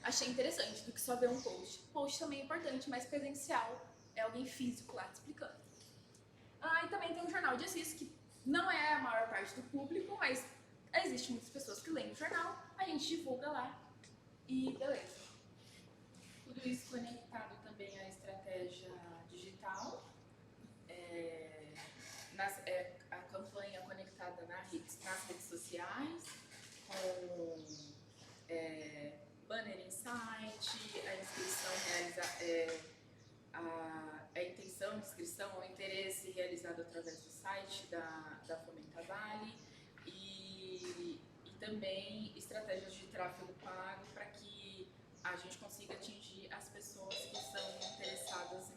achei interessante, do que só ver um post. Post também é importante, mas presencial é alguém físico lá te explicando. E também tem o Jornal de Assis, que não é a maior parte do público, mas existem muitas pessoas que leem o jornal, a gente divulga lá e beleza. Tudo isso conectado também à estratégia digital. A campanha conectada nas redes sociais, com banner em site, a inscrição a intenção de inscrição ou interesse realizado através do site da Fomenta Vale e também estratégias de tráfego pago para que a gente consiga atingir as pessoas que são interessadas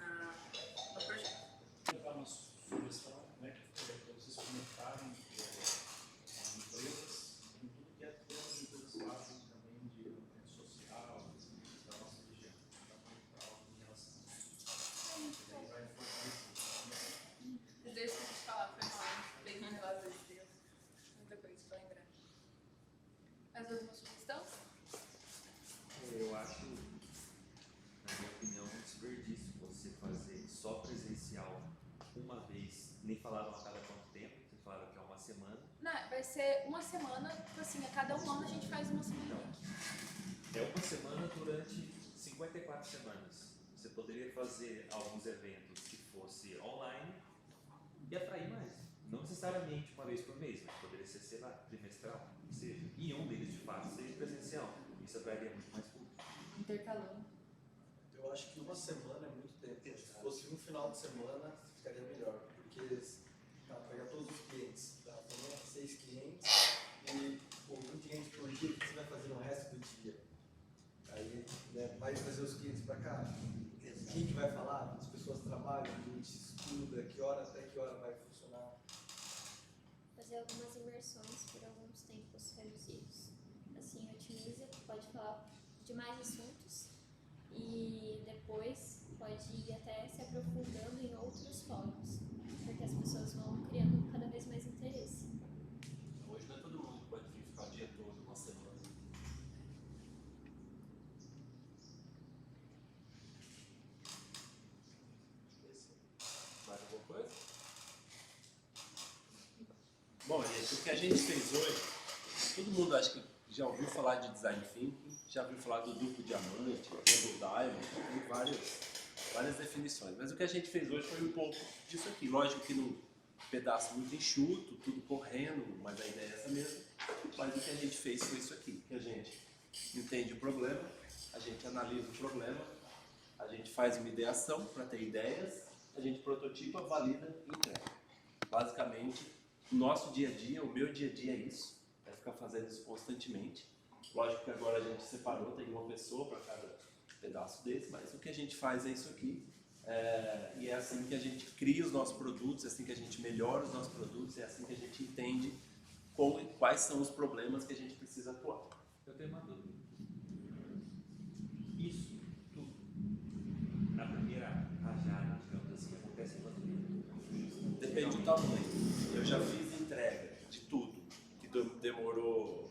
no projeto. Vou dar uma sugestão, né, para vocês comentarem empresas, em tudo que as empresas fazem também de rede social, da nossa região, para conectar algo em relação a isso. Aí vai fortalecer. Deixa eu te falar, foi mal, bem relógio de Deus. Muita coisa pra lembrar. Mais alguma sugestão? Eu acho, na minha opinião, um desperdício você fazer só presencial uma vez, nem falaram a cada quanto tempo, vocês falaram que é uma semana. Não, vai ser uma semana, tipo assim, a cada um ano a gente faz uma semana. É uma semana durante 54 semanas, você poderia fazer alguns eventos que fosse online e atrair mais. Não necessariamente uma vez por mês, mas poderia ser, sei lá, trimestral, ou seja, e um deles de fato seja presencial. Isso atrairia muito mais público. Intercalando. Eu acho que uma semana é muito tempo. Se fosse um final de semana, ficaria melhor. Porque para pegar todos os clientes, tá? 6 clientes e um cliente por dia, o que você vai fazer no resto do dia? Aí, né, vai trazer os clientes para cá. Quem que vai falar? As pessoas trabalham, a gente estuda, que hora até que hora vai funcionar. Fazer algumas imersões por alguns tempos reduzidos. Assim, otimiza, pode falar de mais assuntos e depois pode ir até se aprofundando em outros fóruns, porque as pessoas vão criando cada vez mais interesse. Hoje não é todo mundo que pode vir ficar o dia todo, uma semana. Mais alguma coisa? Bom, gente, o que a gente fez hoje, todo mundo acho que já ouviu falar de Design Thinking, já ouviu falar do duplo diamante, do diamond, tem várias definições. Mas o que a gente fez hoje foi um pouco disso aqui. Lógico que num pedaço muito enxuto, tudo correndo, mas a ideia é essa mesmo. Mas o que a gente fez foi isso aqui, que a gente entende o problema, a gente analisa o problema, a gente faz uma ideação para ter ideias, a gente prototipa, valida e entrega. Basicamente, o nosso dia a dia, o meu dia a dia é isso, é ficar fazendo isso constantemente. Lógico que agora a gente separou, tem uma pessoa para cada pedaço desse, mas o que a gente faz é isso aqui. E é assim que a gente cria os nossos produtos, é assim que a gente melhora os nossos produtos, é assim que a gente entende quais são os problemas que a gente precisa atuar. Eu tenho uma dúvida. Isso tudo, na primeira rajada, digamos assim, acontece em quanto tempo? Depende do tamanho. Eu já fiz entrega de tudo, que demorou,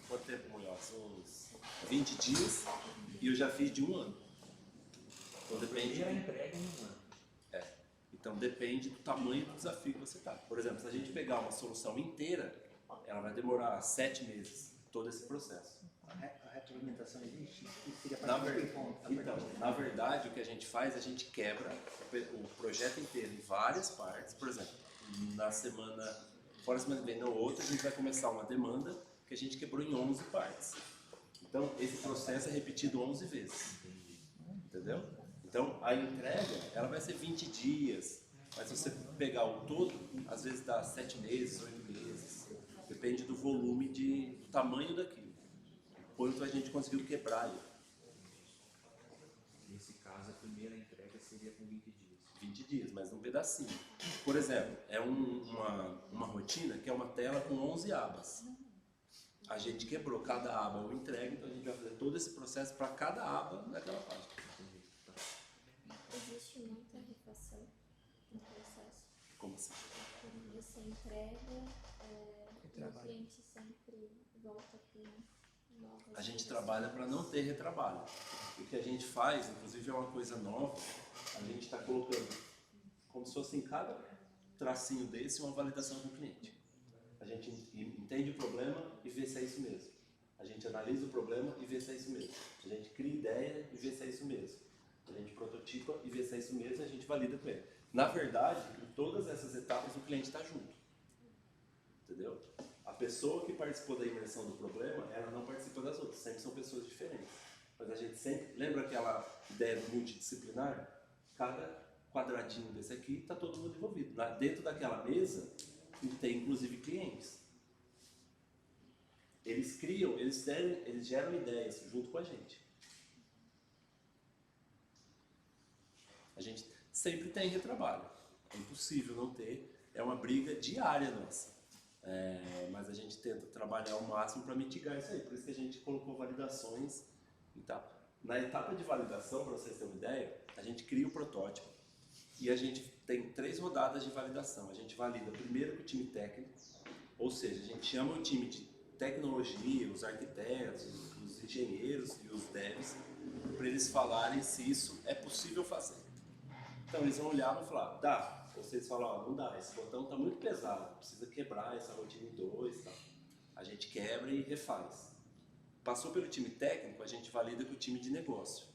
quanto tempo, Munhoz? Uns 20 dias, e eu já fiz de 1 ano. Então depende. Primeira entrega em 1 ano. Então depende do tamanho do desafio que você está. Por exemplo, se a gente pegar uma solução inteira, ela vai demorar 7 meses, todo esse processo. A retroalimentação existe? Seria Na, para na verdade, o que a gente faz, a gente quebra o projeto inteiro em várias partes. Por exemplo, na semana, fora a semana que vem, na outra, a gente vai começar uma demanda que a gente quebrou em 11 partes. Então, esse processo é repetido 11 vezes. Entendeu? Então, a entrega, ela vai ser 20 dias, mas se você pegar o todo, às vezes dá 7 meses, 8 meses. Depende do volume, do tamanho daquilo. Quanto a gente conseguiu quebrar ele. Nesse caso, a primeira entrega seria com 20 dias. 20 dias, mas num pedacinho. Por exemplo, é uma rotina que é uma tela com 11 abas. A gente quebrou cada aba uma entrega, então a gente vai fazer todo esse processo para cada aba daquela página. Existe muita refação no processo. Como assim? Quando você entrega, o cliente sempre volta com novas. A gente trabalha para não ter retrabalho. O que a gente faz, inclusive é uma coisa nova, a gente está colocando como se fosse em cada tracinho desse uma validação com o cliente. A gente entende o problema e vê se é isso mesmo. A gente analisa o problema e vê se é isso mesmo. A gente cria ideia e vê se é isso mesmo. A gente prototipa e vê se é isso mesmo e a gente valida com ele. Na verdade, em todas essas etapas o cliente está junto. Entendeu? A pessoa que participou da imersão do problema, ela não participa das outras. Sempre são pessoas diferentes. Mas a gente sempre... Lembra aquela ideia do multidisciplinar? Cada quadradinho desse aqui está todo mundo envolvido. Dentro daquela mesa tem inclusive clientes. Eles criam, eles geram ideias junto com a gente. A gente sempre tem retrabalho. É impossível não ter. É uma briga diária nossa. Mas a gente tenta trabalhar ao máximo para mitigar isso aí. Por isso que a gente colocou validações e tal. Na etapa de validação, para vocês terem uma ideia, a gente cria o protótipo e a gente tem 3 rodadas de validação. A gente valida primeiro com o time técnico, ou seja, a gente chama o time de tecnologia, os arquitetos, os engenheiros e os devs, para eles falarem se isso é possível fazer. Então eles vão olhar e vão falar, dá. Ou vocês falam, ó, não dá, esse botão está muito pesado, precisa quebrar essa rotina em 2 e tal. A gente quebra e refaz. Passou pelo time técnico, a gente valida com o time de negócio.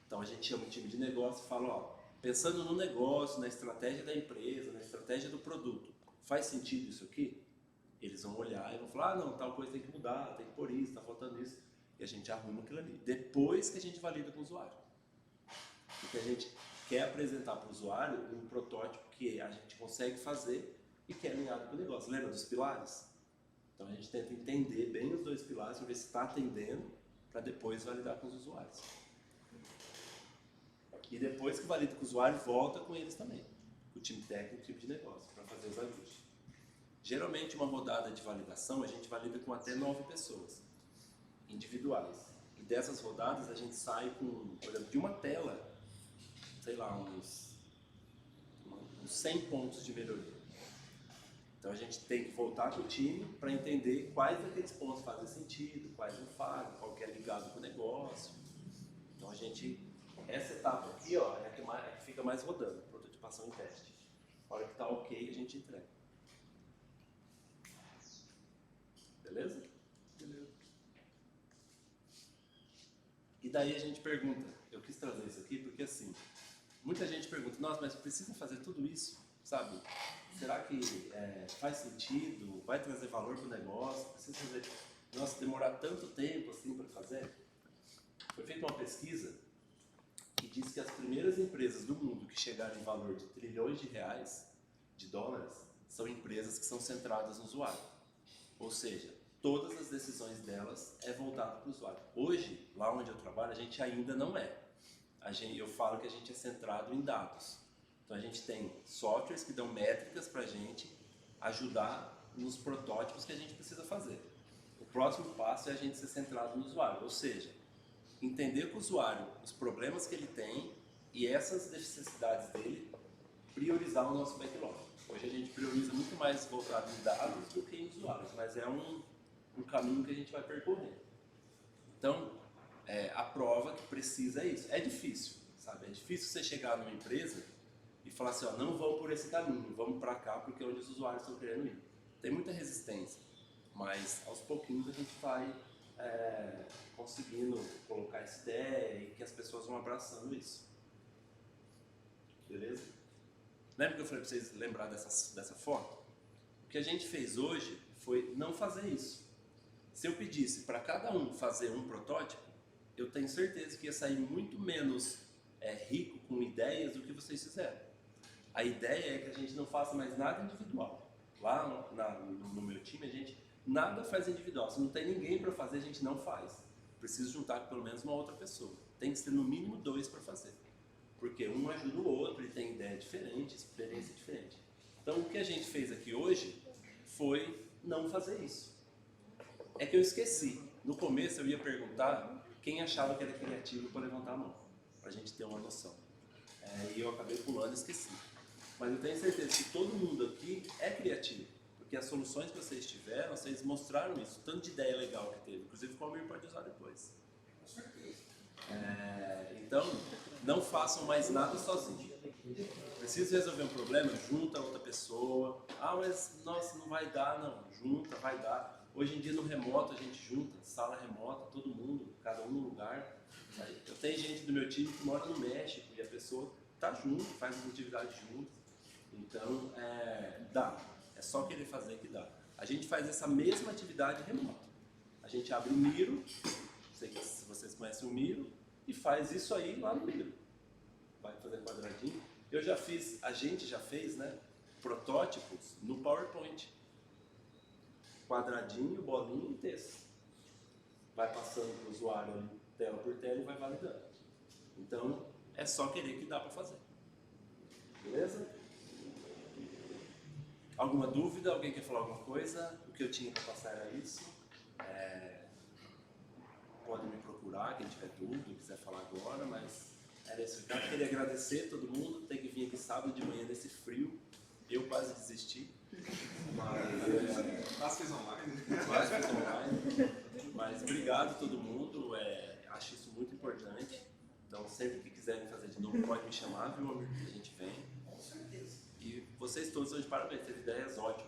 Então a gente chama o time de negócio e fala, ó, pensando no negócio, na estratégia da empresa, na estratégia do produto, faz sentido isso aqui? Eles vão olhar e vão falar, ah, não, tal coisa tem que mudar, tem que pôr isso, tá faltando isso. E a gente arruma aquilo ali. Depois que a gente valida com o usuário. Porque a gente quer apresentar para o usuário um protótipo que a gente consegue fazer e que é alinhado com o negócio. Lembra dos pilares? Então a gente tenta entender bem os 2 pilares para ver se está atendendo, para depois validar com os usuários. E depois que valida com o usuário, volta com eles também. O time técnico e o time de negócio, para fazer os ajustes. Geralmente uma rodada de validação a gente valida com até 9 pessoas individuais. E dessas rodadas a gente sai com, por exemplo, de uma tela, sei lá, uns 100 pontos de melhoria. Então a gente tem que voltar com o time para entender quais daqueles pontos fazem sentido, quais não fazem, qual que é ligado com o negócio. Então a gente, essa etapa aqui, ó, é a que fica mais rodando, prototipação e teste. A hora que está ok, a gente entrega. Beleza? Beleza. E daí a gente pergunta, eu quis trazer isso aqui porque assim, muita gente pergunta, nossa, mas precisa fazer tudo isso, sabe? Será que faz sentido? Vai trazer valor para o negócio? Precisa fazer, nossa, demorar tanto tempo assim para fazer? Foi feita uma pesquisa que diz que as primeiras empresas do mundo que chegaram em valor de trilhões de reais, de dólares, são empresas que são centradas no usuário. Ou seja, todas as decisões delas é voltada para o usuário. Hoje, lá onde eu trabalho, a gente ainda não é. Eu falo que a gente é centrado em dados. Então a gente tem softwares que dão métricas para a gente ajudar nos protótipos que a gente precisa fazer. O próximo passo é a gente ser centrado no usuário, ou seja, entender com o usuário os problemas que ele tem e essas necessidades dele, priorizar o nosso backlog. Hoje a gente prioriza muito mais voltado em dados do que em usuários, mas é um caminho que a gente vai percorrer. Então, a prova que precisa é isso. É difícil, sabe? É difícil você chegar numa empresa e falar assim, ó, não vamos por esse caminho, vamos para cá porque é onde os usuários estão querendo ir. Tem muita resistência, mas aos pouquinhos a gente vai conseguindo colocar essa ideia e que as pessoas vão abraçando isso. Beleza? Lembra que eu falei para vocês lembrar dessa foto? O que a gente fez hoje foi não fazer isso. Se eu pedisse para cada um fazer um protótipo, eu tenho certeza que ia sair muito menos rico com ideias do que vocês fizeram. A ideia é que a gente não faça mais nada individual. Lá no meu time, a gente nada faz individual. Se não tem ninguém para fazer, a gente não faz. Precisa juntar com pelo menos uma outra pessoa. Tem que ser no mínimo 2 para fazer. Porque um ajuda o outro, ele tem ideia diferente, experiência diferente. Então, o que a gente fez aqui hoje foi não fazer isso. É que eu esqueci. No começo eu ia perguntar quem achava que era criativo para levantar a mão, para a gente ter uma noção. E eu acabei pulando e esqueci. Mas eu tenho certeza que todo mundo aqui é criativo, porque as soluções que vocês tiveram, vocês mostraram isso, tanto de ideia legal que teve, inclusive o Almir pode usar depois. Com certeza. Então, não façam mais nada sozinhos. Preciso resolver um problema, junta outra pessoa. Ah, mas nossa, não vai dar, não. Junta, vai dar. Hoje em dia no remoto a gente junta, sala remota, todo mundo, cada um no lugar. Eu tenho gente do meu time que mora no México e a pessoa tá junto, faz as atividades juntas. Então, dá. É só querer fazer que dá. A gente faz essa mesma atividade remota. A gente abre o Miro, sei que vocês conhecem o Miro, e faz isso aí lá no Miro. Vai fazer quadradinho. A gente já fez, né, protótipos no PowerPoint. Quadradinho, bolinha e texto. Vai passando para o usuário ali, tela por tela, e vai validando. Então, é só querer que dá para fazer. Beleza? Alguma dúvida? Alguém quer falar alguma coisa? O que eu tinha para passar era isso. Pode me procurar, quem tiver dúvida, quiser falar agora, mas era isso. Eu queria agradecer todo mundo, tem que vir aqui sábado de manhã nesse frio. Eu quase desisti, mas... Quase fez online. Quase fez online. Mas obrigado a todo mundo, acho isso muito importante. Então sempre que quiserem fazer de novo, pode me chamar, viu, amigo? A gente vem. Com certeza. E vocês todos são de parabéns, teve ideias ótimas.